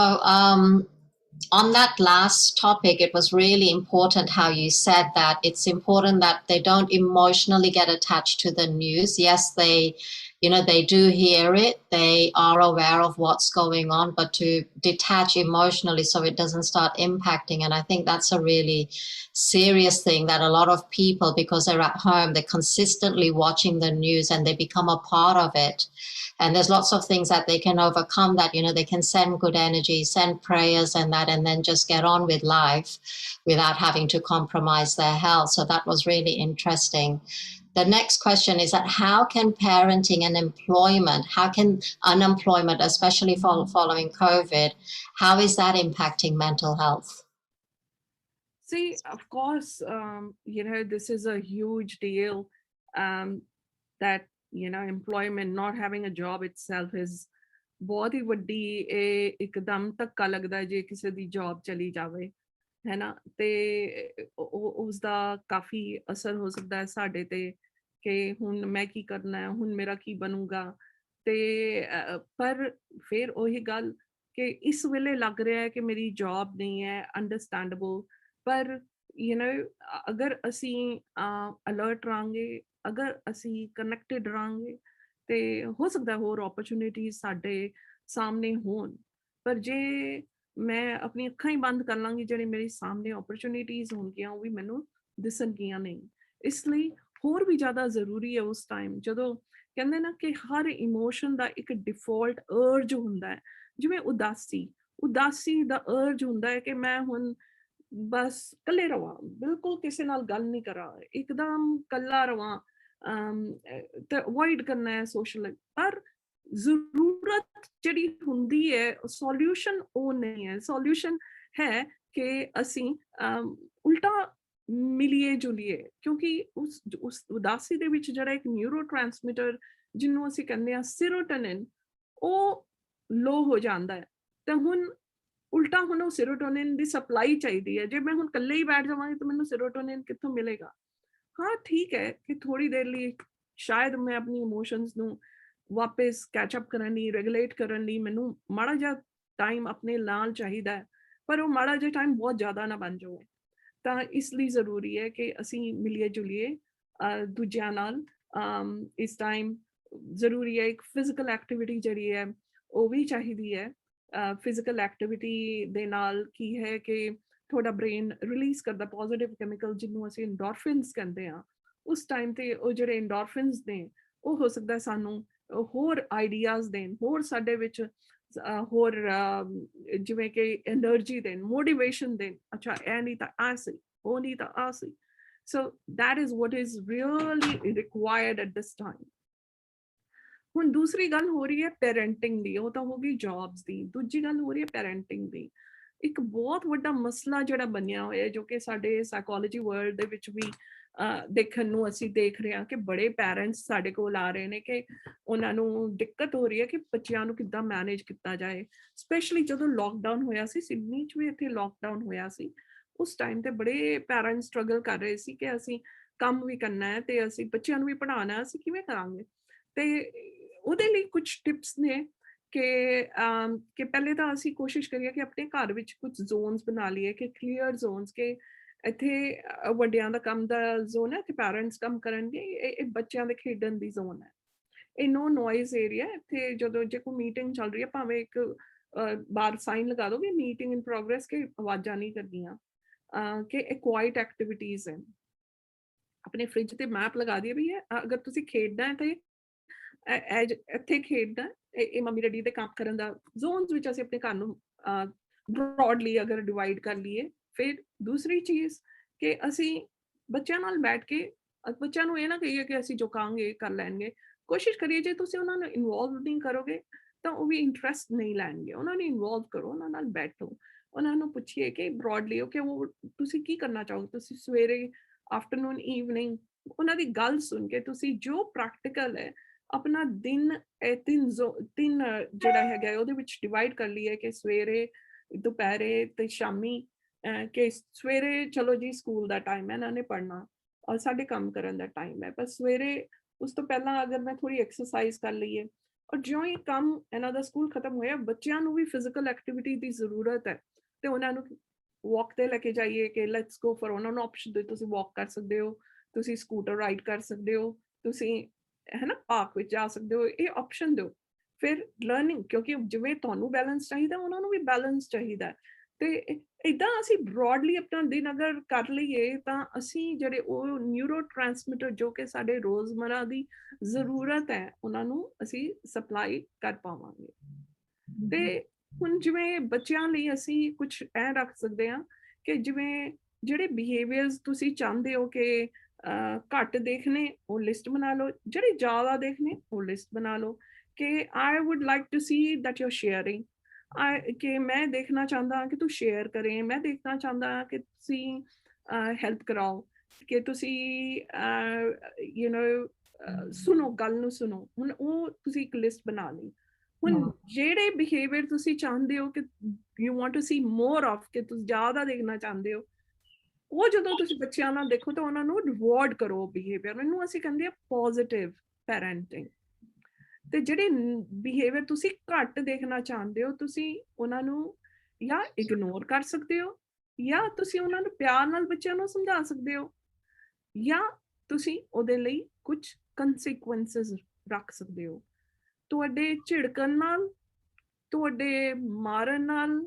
on that last topic, it was really important how you said that it's important that they don't emotionally get attached to the news. Yes, they, they do hear it, they are aware of what's going on, but to detach emotionally so it doesn't start impacting. And I think that's a really serious thing that a lot of people, because they're at home, they're consistently watching the news and they become a part of it. And there's lots of things that they can overcome that, they can send good energy, send prayers and that, and then just get on with life without having to compromise their health. So that was really interesting. The next question is that how can parenting and employment, how can unemployment, especially following COVID, how is that impacting mental health? See, of course, this is a huge deal, that, employment, not having a job itself is बहुत ही ਵੱਡੀ ਇੱਕਦਮ ਧੱਕਾ ਲੱਗਦਾ ਜੇ ਕਿਸੇ ਦੀ ਜੌਬ ਚਲੀ ਜਾਵੇ, ਹੈ ਨਾ? ਤੇ ਉਸਦਾ ਕਾਫੀ ਅਸਰ ਹੋ ਸਕਦਾ ਹੈ ਸਾਡੇ ਤੇ ਕਿ ਹੁਣ ਮੈਂ ਕੀ ਕਰਨਾ ਹੈ, ਹੁਣ ਮੇਰਾ ਕੀ ਬਣੂਗਾ। ਤੇ ਪਰ ਫਿਰ ਉਹੀ ਗੱਲ ਕਿ ਇਸ ਵੇਲੇ ਲੱਗ ਰਿਹਾ ਹੈ ਕਿ ਮੇਰੀ ਜੌਬ ਨਹੀਂ ਹੈ, ਅੰਡਰਸਟੈਂਡੇਬਲ, ਪਰ ਅਗਰ ਅਸੀਂ ਅਲਰਟ ਰਹਾਂਗੇ, ਅਗਰ ਅਸੀਂ ਕਨੈਕਟਡ ਰਹਾਂਗੇ ਤੇ ਹੋ ਸਕਦਾ ਹੋਰ ਓਪਰਚੁਨਿਟੀਜ਼ ਸਾਡੇ ਸਾਹਮਣੇ ਹੋਣ। ਪਰ ਜੇ ਮੈਂ ਆਪਣੀ ਅੱਖਾਂ ਹੀ ਬੰਦ ਕਰ ਲਾਂਗੀ, ਜਿਹੜੇ ਮੇਰੇ ਸਾਹਮਣੇ ਓਪਰਚੁਨਿਟੀਜ਼ ਹੋਣਗੀਆਂ ਉਹ ਵੀ ਮੈਨੂੰ ਦਿਸਣਗੀਆਂ ਨਹੀਂ। ਇਸ ਲਈ ਹੋਰ ਵੀ ਜ਼ਿਆਦਾ ਜ਼ਰੂਰੀ ਹੈ ਉਸ ਟਾਈਮ, ਜਦੋਂ ਕਹਿੰਦੇ ਨਾ ਕਿ ਹਰ ਇਮੋਸ਼ਨ ਦਾ ਇੱਕ ਡਿਫਾਲਟ ਅਰਜ ਹੁੰਦਾ ਹੈ। ਜਿਵੇਂ ਉਦਾਸੀ ਦਾ ਅਰਜ ਹੁੰਦਾ ਹੈ ਕਿ ਮੈਂ ਹੁਣ ਬਸ ਇਕੱਲੇ ਰਵਾਂ, ਬਿਲਕੁਲ ਕਿਸੇ ਨਾਲ ਗੱਲ ਨਹੀਂ ਕਰਾਂ, ਇੱਕਦਮ ਇਕੱਲਾ ਰਵਾਂ, ਤੇ ਅਵੋਇਡ ਕਰਨਾ ਹੈ ਸੋਸ਼ਲ। ਪਰ ਜ਼ਰੂਰਤ ਜਿਹੜੀ ਹੁੰਦੀ ਹੈ, ਸੋਲਿਊਸ਼ਨ ਉਹ ਨਹੀਂ ਹੈ। ਸੋਲਿਊਸ਼ਨ ਹੈ ਕਿ ਅਸੀਂ ਉਲਟਾ ਮਿਲੀਏ ਜੁਲੀਏ, ਕਿਉਂਕਿ ਉਸ ਉਦਾਸੀ ਦੇ ਵਿੱਚ ਜਿਹੜਾ ਇੱਕ ਨਿਊਰੋ ਟ੍ਰਾਂਸਮਿਟਰ ਜਿਹਨੂੰ ਅਸੀਂ ਕਹਿੰਦੇ ਹਾਂ ਸੀਰੋਟੋਨਿਨ, ਉਹ ਲੋ ਹੋ ਜਾਂਦਾ ਹੈ। ਤਾਂ ਹੁਣ ਉਲਟਾ ਹੁਣ ਉਹ ਸੀਰੋਟੋਨਿਨ ਦੀ ਸਪਲਾਈ ਚਾਹੀਦੀ ਹੈ। ਜੇ ਮੈਂ ਹੁਣ ਇਕੱਲੇ ਹੀ ਬੈਠ ਜਾਵਾਂਗੀ ਤਾਂ ਮੈਨੂੰ ਸੀਰੋਟੋਨਿਨ ਕਿੱਥੋਂ ਮਿਲੇਗਾ? ਹਾਂ ਠੀਕ ਹੈ ਕਿ ਥੋੜੀ ਦੇਰ ਲਈ ਸ਼ਾਇਦ ਮੈਂ ਆਪਣੀ ਇਮੋਸ਼ਨਸ ਨੂੰ ਵਾਪਸ ਕੈਚਅਪ ਕਰਨ ਲਈ, ਰੈਗੂਲੇਟ ਕਰਨ ਲਈ ਮੈਨੂੰ ਮਾੜਾ ਜਿਹਾ ਟਾਈਮ ਆਪਣੇ ਨਾਲ ਚਾਹੀਦਾ ਹੈ, ਪਰ ਉਹ ਮਾੜਾ ਜਿਹਾ ਟਾਈਮ ਬਹੁਤ ਜ਼ਿਆਦਾ ਨਾ ਬਣ ਜਾਵੇ। ਤਾਂ ਇਸ ਲਈ ਜ਼ਰੂਰੀ ਹੈ ਕਿ ਅਸੀਂ ਮਿਲੀਏ ਜੁਲੀਏ ਦੂਜਿਆਂ ਨਾਲ। ਇਸ ਟਾਈਮ ਜ਼ਰੂਰੀ ਹੈ ਇੱਕ ਫਿਜ਼ੀਕਲ ਐਕਟੀਵਿਟੀ ਜਿਹੜੀ ਹੈ ਉਹ ਵੀ ਚਾਹੀਦੀ ਹੈ। ਫਿਜ਼ੀਕਲ ਐਕਟੀਵਿਟੀ ਦੇ ਨਾਲ ਕੀ ਹੈ ਕਿ ਤੁਹਾਡਾ ਬ੍ਰੇਨ ਰਿਲੀਜ਼ ਕਰਦਾ ਪੋਜ਼ੀਟਿਵ ਕੈਮੀਕਲ, ਜਿਹਨੂੰ ਅਸੀਂ ਐਂਡੋਰਫਿਨਸ ਕਹਿੰਦੇ ਹਾਂ। ਉਸ ਟਾਈਮ ਤੇ ਉਹ ਜਿਹੜੇ ਐਂਡੋਰਫਿਨਸ ਨੇ ਉਹ ਹੋ ਸਕਦਾ ਸਾਨੂੰ ਹੋਰ ਆਈਡੀਆਜ਼ ਦੇਣ, ਹੋਰ ਸਾਡੇ ਵਿੱਚ ਹੋਰ ਜਿਵੇਂ ਕਿ ਐਨਰਜੀ ਦੇਣ, ਮੋਟੀਵੇਸ਼ਨ ਦੇਣ। ਅੱਛਾ ਇਹ ਨਹੀਂ ਤਾਂ ਆ ਸੀ, ਉਹ ਨਹੀਂ ਤਾਂ ਆ ਸੀ। So that is what is really required at this time. ਹੁਣ ਦੂਸਰੀ ਗੱਲ ਹੋ ਰਹੀ ਹੈ ਪੈਰੈਂਟਿੰਗ ਦੀ, ਉਹ ਤਾਂ ਹੋ ਗਈ ਜੌਬਸ ਦੀ। ਦੂਜੀ ਗੱਲ ਹੋ ਰਹੀ ਹੈ ਪੈਰੈਂਟਿੰਗ ਦੀ। ਇੱਕ ਬਹੁਤ ਵੱਡਾ ਮਸਲਾ ਜਿਹੜਾ ਬਣਿਆ ਹੋਇਆ, ਜੋ ਕਿ ਸਾਡੇ ਸਾਈਕੋਲੋਜੀ ਵਰਲਡ ਦੇ ਵਿੱਚ ਵੀ ਦੇਖਣ ਨੂੰ ਅਸੀਂ ਦੇਖ ਰਹੇ ਹਾਂ ਕਿ ਬੜੇ ਪੈਰੈਂਟਸ ਸਾਡੇ ਕੋਲ ਆ ਰਹੇ ਨੇ ਕਿ ਉਹਨਾਂ ਨੂੰ ਦਿੱਕਤ ਹੋ ਰਹੀ ਹੈ ਕਿ ਬੱਚਿਆਂ ਨੂੰ ਕਿੱਦਾਂ ਮੈਨੇਜ ਕੀਤਾ ਜਾਏ। ਸਪੈਸ਼ਲੀ ਜਦੋਂ ਲੋਕਡਾਊਨ ਹੋਇਆ ਸੀ, ਸਿਡਨੀ 'ਚ ਵੀ ਇੱਥੇ ਲੋਕਡਾਊਨ ਹੋਇਆ ਸੀ, ਉਸ ਟਾਈਮ ਤੇ ਬੜੇ ਪੈਰੈਂਟਸ ਸਟਰਗਲ ਕਰ ਰਹੇ ਸੀ ਕਿ ਅਸੀਂ ਕੰਮ ਵੀ ਕਰਨਾ ਹੈ ਤੇ ਅਸੀਂ ਬੱਚਿਆਂ ਨੂੰ ਵੀ ਪੜ੍ਹਾਉਣਾ ਹੈ, ਅਸੀਂ ਕਿਵੇਂ ਕਰਾਂਗੇ? ਤੇ ਉਹਦੇ ਲਈ ਕੁਝ ਟਿਪਸ ਨੇ ਕਿ ਪਹਿਲੇ ਤਾਂ ਅਸੀਂ ਕੋਸ਼ਿਸ਼ ਕਰੀਏ ਕਿ ਆਪਣੇ ਘਰ ਵਿੱਚ ਕੁਝ ਜ਼ੋਨਸ ਬਣਾ ਲਈਏ, ਕਿ ਕਲੀਅਰ ਜ਼ੋਨਸ, ਕਿ ਇੱਥੇ ਵੱਡਿਆਂ ਦਾ ਕੰਮ ਦਾ ਜ਼ੋਨ ਹੈ ਤੇ ਪੈਰੈਂਟਸ ਕੰਮ ਕਰਨਗੇ, ਇਹ ਬੱਚਿਆਂ ਦੇ ਖੇਡਣ ਦੀ ਜ਼ੋਨ ਹੈ। ਇਹ ਨੋ ਨੋਇਜ਼ ਏਰੀਆ। ਇੱਥੇ ਜਦੋਂ ਜੇ ਕੋਈ ਮੀਟਿੰਗ ਚੱਲ ਰਹੀ ਹੈ, ਭਾਵੇਂ ਇੱਕ ਬਾਹਰ ਸਾਈਨ ਲਗਾ ਦੋ ਕਿ ਮੀਟਿੰਗ ਇਨ ਪ੍ਰੋਗਰੈਸ, ਕਿ ਆਵਾਜ਼ਾਂ ਨਹੀਂ ਕਰਨੀਆਂ, ਕਿ ਇਹ ਕੁਆਇਟ ਐਕਟੀਵਿਟੀਜ਼ ਹੈ। ਆਪਣੇ ਫ੍ਰਿਜ ਤੇ ਮੈਪ ਲਗਾ ਦਈਏ ਵੀ ਅਗਰ ਤੁਸੀਂ ਖੇਡਣਾ ਹੈ ਤੇ ਇੱਥੇ ਖੇਡਣਾ, ਇਹ ਮੰਮੀ ਡੈਡੀ ਦੇ ਕੰਮ ਕਰਨ ਦਾ ਜ਼ੋਨਸ ਵਿੱਚ ਅਸੀਂ ਆਪਣੇ ਘਰ ਨੂੰ ਬ੍ਰੌਡਲੀ ਅਗਰ ਡਿਵਾਈਡ ਕਰ ਲਈਏ। ਫਿਰ ਦੂਸਰੀ ਚੀਜ਼ ਕਿ ਅਸੀਂ ਬੱਚਿਆਂ ਨਾਲ ਬੈਠ ਕੇ, ਬੱਚਿਆਂ ਨੂੰ ਇਹ ਨਾ ਕਹੀਏ ਕਿ ਅਸੀਂ ਜੋ ਕਹਾਂਗੇ ਕਰ ਲੈਣਗੇ। ਕੋਸ਼ਿਸ਼ ਕਰੀਏ ਜੇ ਤੁਸੀਂ ਉਹਨਾਂ ਨੂੰ ਇਨਵੋਲਵ ਨਹੀਂ ਕਰੋਗੇ ਤਾਂ ਉਹ ਵੀ ਇੰਟਰਸਟ ਨਹੀਂ ਲੈਣਗੇ। ਉਹਨਾਂ ਨੂੰ ਇਨਵੋਲਵ ਕਰੋ, ਉਹਨਾਂ ਨਾਲ ਬੈਠੋ, ਉਹਨਾਂ ਨੂੰ ਪੁੱਛੀਏ ਕਿ ਬ੍ਰੌਡਲੀ ਓਕੇ ਉਹ ਤੁਸੀਂ ਕੀ ਕਰਨਾ ਚਾਹੋਗੇ, ਤੁਸੀਂ ਸਵੇਰੇ, ਆਫਟਰਨੂਨ, ਈਵਨਿੰਗ। ਉਹਨਾਂ ਦੀ ਗੱਲ ਸੁਣ ਕੇ ਤੁਸੀਂ ਜੋ ਪ੍ਰੈਕਟੀਕਲ ਹੈ ਆਪਣਾ ਦਿਨ ਤਿੰਨ ਜਿਹੜਾ ਹੈਗਾ ਉਹਦੇ ਵਿੱਚ ਡਿਵਾਈਡ ਕਰ ਲਈਏ ਕਿ ਸਵੇਰੇ, ਦੁਪਹਿਰੇ ਤੇ ਸ਼ਾਮੀ। ਕਿ ਸਵੇਰੇ ਚਲੋ ਜੀ ਸਕੂਲ ਦਾ ਟਾਈਮ ਹੈ, ਇਹਨਾਂ ਨੇ ਪੜ੍ਹਨਾ, ਔਰ ਸਾਡੇ ਕੰਮ ਕਰਨ ਦਾ ਟਾਈਮ ਹੈ, ਪਰ ਸਵੇਰੇ ਉਸ ਤੋਂ ਪਹਿਲਾਂ ਅਗਰ ਮੈਂ ਥੋੜੀ ਐਕਸਰਸਾਈਜ਼ ਕਰ ਲਈਏ, ਔਰ ਜਿਉਂ ਹੀ ਕੰਮ ਇਹਨਾਂ ਦਾ ਸਕੂਲ ਖਤਮ ਹੋਇਆ, ਬੱਚਿਆਂ ਨੂੰ ਵੀ ਫਿਜ਼ੀਕਲ ਐਕਟੀਵਿਟੀ ਦੀ ਜ਼ਰੂਰਤ ਹੈ, ਤੇ ਉਹਨਾਂ ਨੂੰ ਵਾਕ ਤੇ ਲੈ ਕੇ ਜਾਈਏ ਕਿ ਲੈਟਸ ਗੋ ਫॉर, ਉਹਨਾਂ ਨੂੰ ਆਪਸ਼ਨ ਦਿਓ, ਤੁਸੀਂ ਵਾਕ ਕਰ ਸਕਦੇ ਹੋ, ਤੁਸੀਂ ਸਕੂਟਰ ਰਾਈਡ ਕਰ ਸਕਦੇ ਹੋ, ਤੁਸੀਂ ਹੈ ਨਾ ਪਾਰਕ ਵਿੱਚ ਜਾ ਸਕਦੇ ਹੋ, ਇਹ ਆਪਸ਼ਨ ਦਿਓ। ਫਿਰ ਲਰਨਿੰਗ, ਕਿਉਂਕਿ ਜਿਵੇਂ ਤੁਹਾਨੂੰ ਬੈਲੈਂਸ ਚਾਹੀਦਾ ਉਹਨਾਂ ਨੂੰ ਵੀ ਬੈਲੈਂਸ ਚਾਹੀਦਾ, ਤੇ ਇੱਦਾਂ ਅਸੀਂ ਬ੍ਰੌਡਲੀ ਆਪਣਾ ਦਿਨ ਅਗਰ ਕਰ ਲਈਏ ਤਾਂ ਅਸੀਂ ਜਿਹੜੇ ਉਹ ਨਿਊਰੋ ਟ੍ਰਾਂਸਮਿਟਰ ਜੋ ਕਿ ਸਾਡੇ ਰੋਜ਼ਮਰਾ ਦੀ ਜ਼ਰੂਰਤ ਹੈ ਉਹਨਾਂ ਨੂੰ ਅਸੀਂ ਸਪਲਾਈ ਕਰ ਪਾਵਾਂਗੇ। ਤੇ ਹੁਣ ਜਿਵੇਂ ਬੱਚਿਆਂ ਲਈ ਅਸੀਂ ਕੁਝ ਐ ਰੱਖ ਸਕਦੇ ਹਾਂ ਕਿ ਜਿਵੇਂ ਜਿਹੜੇ ਬਿਹੇਵੀਅਰਸ ਤੁਸੀਂ ਚਾਹੁੰਦੇ ਹੋ ਕਿ ਘੱਟ ਦੇਖਣੇ, ਉਹ ਲਿਸਟ ਬਣਾ ਲਓ, ਜਿਹੜੇ ਜ਼ਿਆਦਾ ਦੇਖਣੇ ਉਹ ਲਿਸਟ ਬਣਾ ਲਓ ਕਿ I would like to see that you are sharing, ਕਿ ਮੈਂ ਦੇਖਣਾ ਚਾਹੁੰਦਾ ਹਾਂ ਕਿ ਤੂੰ ਸ਼ੇਅਰ ਕਰੇ, ਮੈਂ ਦੇਖਣਾ ਚਾਹੁੰਦਾ ਹਾਂ ਕਿ ਤੁਸੀਂ ਹੈਲਪ ਕਰਾਓ, ਕਿ ਤੁਸੀਂ ਯੂ ਨੋ ਸੁਣੋ, ਗੱਲ ਨੂੰ ਸੁਣੋ। ਹੁਣ ਉਹ ਤੁਸੀਂ ਇੱਕ ਲਿਸਟ ਬਣਾ ਲਈ। ਹੁਣ ਜਿਹੜੇ ਬਿਹੇਵੀਅਰ ਤੁਸੀਂ ਚਾਹੁੰਦੇ ਹੋ ਕਿ you want to see more of, ਕਿ ਤੁਸੀਂ ਜ਼ਿਆਦਾ ਦੇਖਣਾ ਚਾਹੁੰਦੇ ਹੋ, ਉਹ ਜਦੋਂ ਤੁਸੀਂ ਬੱਚਿਆਂ ਨਾਲ ਦੇਖੋ ਤਾਂ ਉਹਨਾਂ ਨੂੰ ਰਿਵਾਰਡ ਕਰੋ ਬਿਹੇਵੀਅਰ, ਇਹਨੂੰ ਅਸੀਂ ਕਹਿੰਦੇ ਆ ਪੋਜ਼ਿਟਿਵ ਪੈਰੈਂਟਿੰਗ। ਤੇ ਜਿਹੜੇ ਬਿਹੇਵੀਅਰ ਤੁਸੀਂ ਘੱਟ ਦੇਖਣਾ ਚਾਹੁੰਦੇ ਹੋ, ਤੁਸੀਂ ਉਹਨਾਂ ਨੂੰ ਜਾਂ ਇਗਨੋਰ ਕਰ ਸਕਦੇ ਹੋ, ਜਾਂ ਤੁਸੀਂ ਉਹਨਾਂ ਨੂੰ ਪਿਆਰ ਨਾਲ ਬੱਚਿਆਂ ਨੂੰ ਸਮਝਾ ਸਕਦੇ ਹੋ, ਜਾਂ ਤੁਸੀਂ ਉਹਦੇ ਲਈ ਕੁਝ ਕੰਸੀਕੁਐਂਸਸ ਰੱਖ ਸਕਦੇ ਹੋ। ਤੁਹਾਡੇ ਝਿੜਕਣ ਨਾਲ, ਤੁਹਾਡੇ ਮਾਰਨ ਨਾਲ,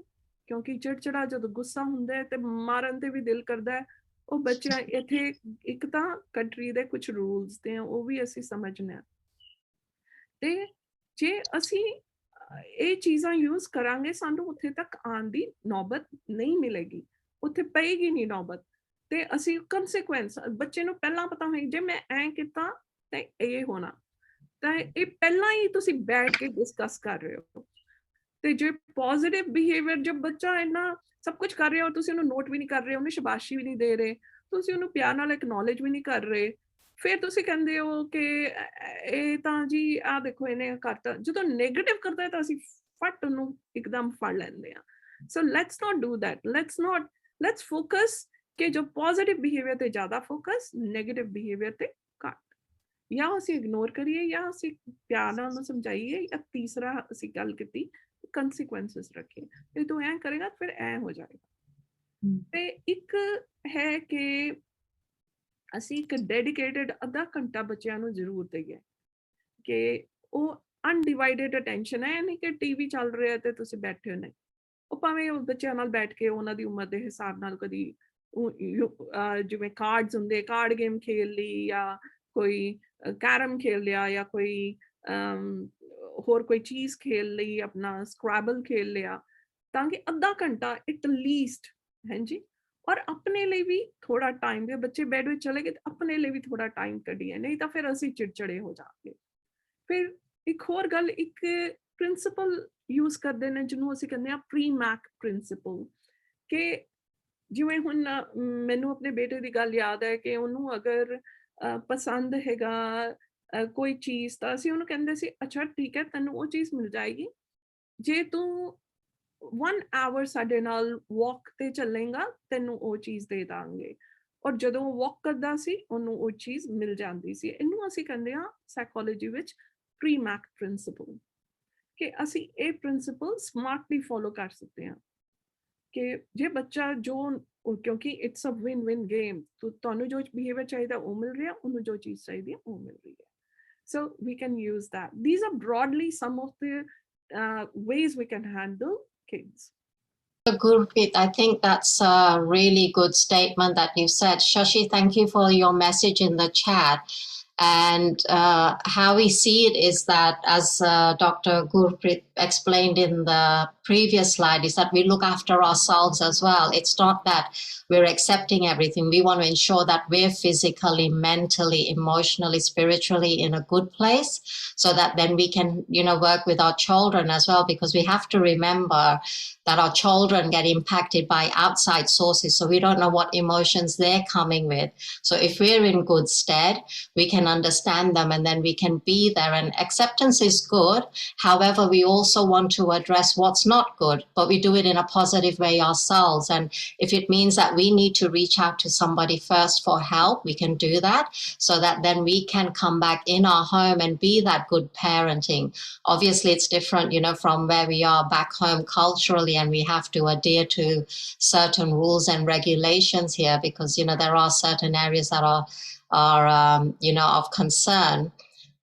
ਕਿਉਂਕਿ ਚਿੜਚਿੜਾ ਜਦੋਂ ਗੁੱਸਾ ਹੁੰਦਾ ਹੈ ਤੇ ਮਾਰਨ ਤੇ ਵੀ ਦਿਲ ਕਰਦਾ ਹੈ। ਉਹ ਬੱਚਿਆਂ ਇੱਥੇ ਇੱਕ ਤਾਂ ਕੰਟਰੀ ਦੇ ਕੁਝ ਰੂਲਸ ਤੇ ਉਹ ਵੀ ਅਸੀਂ ਸਮਝਣਾ, ਤੇ ਜੇ ਅਸੀਂ ਇਹ ਚੀਜ਼ਾਂ ਯੂਜ਼ ਕਰਾਂਗੇ ਸਾਨੂੰ ਉੱਥੇ ਤੱਕ ਆਉਣ ਦੀ ਨੌਬਤ ਨਹੀਂ ਮਿਲੇਗੀ, ਉੱਥੇ ਪਏਗੀ ਨਹੀਂ ਨੌਬਤ। ਤੇ ਅਸੀਂ ਕੰਸੀਕੁਐਂਸ ਬੱਚੇ ਨੂੰ ਪਹਿਲਾਂ ਪਤਾ ਹੋਏ, ਜੇ ਮੈਂ ਐਂ ਕੀਤਾ ਤੇ ਇਹ ਹੋਣਾ, ਤਾਂ ਇਹ ਪਹਿਲਾਂ ਹੀ ਤੁਸੀਂ ਬੈਠ ਕੇ ਡਿਸਕਸ ਕਰ ਰਹੇ ਹੋ। ਤੇ ਜੇ ਪੋਜ਼ਿਟਿਵ ਬਿਹੇਵੀਅਰ, ਜਦ ਬੱਚਾ ਇੰਨਾ ਸਭ ਕੁਝ ਕਰ ਰਿਹਾ ਔਰ ਤੁਸੀਂ ਉਹਨੂੰ ਨੋਟ ਵੀ ਨਹੀਂ ਕਰ ਰਹੇ, ਉਹਨੂੰ ਸ਼ਾਬਾਸ਼ੀ ਵੀ ਨਹੀਂ ਦੇ ਰਹੇ, ਤੁਸੀਂ ਉਹਨੂੰ ਪਿਆਰ ਨਾਲ ਐਕਨੋਲੇਜ ਵੀ ਨਹੀਂ ਕਰ ਰਹੇ, ਫਿਰ ਤੁਸੀਂ ਕਹਿੰਦੇ ਹੋ ਕਿ ਇਹ ਤਾਂ ਜੀ ਆਹ ਦੇਖੋ ਇਹਨੇ ਕਰਤਾ। ਜਦੋਂ ਨੈਗੇਟਿਵ ਕਰਦਾ ਤਾਂ ਅਸੀਂ ਫਟ ਉਹਨੂੰ ਇੱਕਦਮ ਫੜ ਲੈਂਦੇ ਆ। So let's not do that, let's focus ਕਿ ਜੋ ਪੋਜ਼ਿਟਿਵ ਬਿਹੇਵੀਅਰ ਤੇ ਜ਼ਿਆਦਾ ਫੋਕਸ, ਨੈਗੇਟਿਵ ਬਿਹੇਵੀਅਰ ਤੇ ਘੱਟ, ਜਾਂ ਅਸੀਂ ਇਗਨੋਰ ਕਰੀਏ ਜਾਂ ਅਸੀਂ ਪਿਆਰ ਨਾਲ ਉਹਨੂੰ ਸਮਝਾਈਏ, ਜਾਂ ਤੀਸਰਾ ਅਸੀਂ ਗੱਲ ਕੀਤੀ ਕੰਸੀਕੁਐਂਸਸ ਰੱਖੀਏ, ਤੇ ਤੂੰ ਐਂ ਕਰੇਗਾ ਫਿਰ ਐਂ ਹੋ ਜਾਏਗਾ। ਤੇ ਇੱਕ ਹੈ ਕਿ ਅਸੀਂ ਇੱਕ ਡੈਡੀਕੇਟਿਡ ਅੱਧਾ ਘੰਟਾ ਬੱਚਿਆਂ ਨੂੰ ਜ਼ਰੂਰ ਦੇਈਏ, ਕਿ ਉਹ ਅਨਡਿਵਾਈਡਡ ਅਟੈਂਸ਼ਨ ਹੈ, ਨਹੀਂ ਕਿ ਟੀਵੀ ਚੱਲ ਰਿਹਾ ਤੇ ਤੁਸੀਂ ਬੈਠੇ ਹੋ, ਨਹੀਂ। ਉਹ ਭਾਵੇਂ ਉਹ ਬੱਚਿਆਂ ਨਾਲ ਬੈਠ ਕੇ ਉਹਨਾਂ ਦੀ ਉਮਰ ਦੇ ਹਿਸਾਬ ਨਾਲ ਕਦੀ ਜਿਵੇਂ ਕਾਰਡਸ ਹੁੰਦੇ, ਕਾਰਡ ਗੇਮ ਖੇਲ ਲਈ, ਜਾਂ ਕੋਈ ਕੈਰਮ ਖੇਲ ਲਿਆ, ਜਾਂ ਕੋਈ ਹੋਰ ਕੋਈ ਚੀਜ਼ ਖੇਲ ਲਈ, ਆਪਣਾ ਸਕ੍ਰੈਬਲ ਖੇਲ ਲਿਆ, ਤਾਂ ਕਿ ਅੱਧਾ ਘੰਟਾ ਐਟ ਲੀਸਟ, ਹਾਂਜੀ। ਔਰ ਆਪਣੇ ਲਈ ਵੀ ਥੋੜਾ ਟਾਈਮ ਦੇ, ਬੱਚੇ ਬੈਡ ਵਿੱਚ ਚਲੇ ਗਏ ਤਾਂ ਆਪਣੇ ਲਈ ਵੀ ਥੋੜਾ ਟਾਈਮ ਕੱਢੀਏ, ਨਹੀਂ ਤਾਂ ਫਿਰ ਅਸੀਂ ਚਿੜਚਿੜੇ ਹੋ ਜਾਵਾਂਗੇ। ਫਿਰ ਇੱਕ ਹੋਰ ਗੱਲ, ਇੱਕ ਪ੍ਰਿੰਸੀਪਲ ਯੂਜ਼ ਕਰਦੇ ਨੇ ਜਿਹਨੂੰ ਅਸੀਂ ਕਹਿੰਦੇ ਆ ਪ੍ਰੀ-ਮੈਕ ਪ੍ਰਿੰਸੀਪਲ, ਕਿ ਜਿਵੇਂ ਹੁਣ ਮੈਨੂੰ ਆਪਣੇ ਬੇਟੇ ਦੀ ਗੱਲ ਯਾਦ ਹੈ ਕਿ ਉਹਨੂੰ ਅਗਰ ਪਸੰਦ ਹੈਗਾ ਕੋਈ ਚੀਜ਼, ਤਾਂ ਅਸੀਂ ਉਹਨੂੰ ਕਹਿੰਦੇ ਸੀ ਅੱਛਾ ਠੀਕ ਹੈ ਤੈਨੂੰ ਉਹ ਚੀਜ਼ ਮਿਲ ਜਾਏਗੀ ਜੇ ਤੂੰ 1 ਆਵਰ ਸਾਡੇ ਨਾਲ ਵਾਕ ਤੇ ਚੱਲੇਗਾ, ਤੈਨੂੰ ਉਹ ਚੀਜ਼ ਦੇ ਦਾਂਗੇ। ਔਰ ਜਦੋਂ ਉਹ ਵਾਕ ਕਰਦਾ ਸੀ ਉਹਨੂੰ ਉਹ ਚੀਜ਼ ਮਿਲ ਜਾਂਦੀ ਸੀ। ਇਹਨੂੰ ਅਸੀਂ ਕਹਿੰਦੇ ਹਾਂ ਸਾਈਕੋਲੋਜੀ ਵਿੱਚ ਪ੍ਰੀ-ਮੈਕ ਪ੍ਰਿੰਸੀਪਲ, ਕਿ ਅਸੀਂ ਇਹ ਪ੍ਰਿੰਸੀਪਲ ਸਮਾਰਟਲੀ ਫੋਲੋ ਕਰ ਸਕਦੇ ਹਾਂ ਕਿ ਜੇ ਬੱਚਾ ਜੋ, ਕਿਉਂਕਿ ਇਟਸ ਅ ਵਿਨ-ਵਿਨ ਗੇਮ, ਤੁਹਾਨੂੰ ਜੋ ਬਿਹੇਵੀਅਰ ਚਾਹੀਦਾ ਉਹ ਮਿਲ ਰਿਹਾ, ਉਹਨੂੰ ਜੋ ਚੀਜ਼ ਚਾਹੀਦੀ ਹੈ ਉਹ ਮਿਲ ਰਹੀ ਹੈ। So we can use that. These are broadly some of the ways we can handle kids. Gurprit, I think that's a really good statement that you said. Shashi, thank you for your message in the chat. And how we see it is that, as Dr. Gurprit explained in the previous slide, is that we look after ourselves as well. It's not that we're accepting everything. We want to ensure that we're physically, mentally, emotionally, spiritually in a good place, so that then we can, work with our children as well, because we have to remember that our children get impacted by outside sources. So we don't know what emotions they're coming with. So if we're in good stead, we can understand them and then we can be there. And acceptance is good. However, we also also want to address what's not good, but we do it in a positive way ourselves. And if it means that we need to reach out to somebody first for help, we can do that, so that then we can come back in our home and be that good parenting. Obviously, it's different, you know, from where we are back home culturally, and we have to adhere to certain rules and regulations here, because, you know, there are certain areas that are you know, of concern.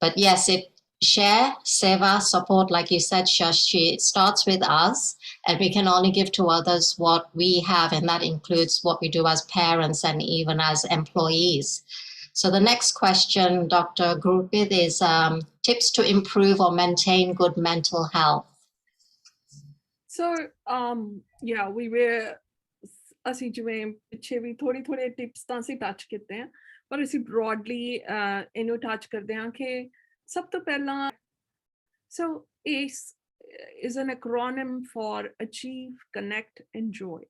But yes, it share, seva, support, like you said, Shashi, it starts with us, and we can only give to others what we have, and that includes what we do as parents and even as employees. So the next question, Dr. Gurprit, is tips to improve or maintain good mental health. So yeah, we were ਅਸੀਂ ਜਿਵੇਂ ਪਿੱਛੇ ਵੀ ਥੋੜੇ ਟਿਪਸ ਤਾਂ ਅਸੀਂ ਟੱਚ ਕੀਤੇ ਆ, ਪਰ ਅਸੀਂ ਬ੍ਰੌਡਲੀ ਇਹਨੂੰ ਟੱਚ ਕਰਦੇ ਹਾਂ ਕਿ ਸਭ ਤੋਂ ਪਹਿਲਾਂ so ACE is an acronym for achieve, connect, enjoy.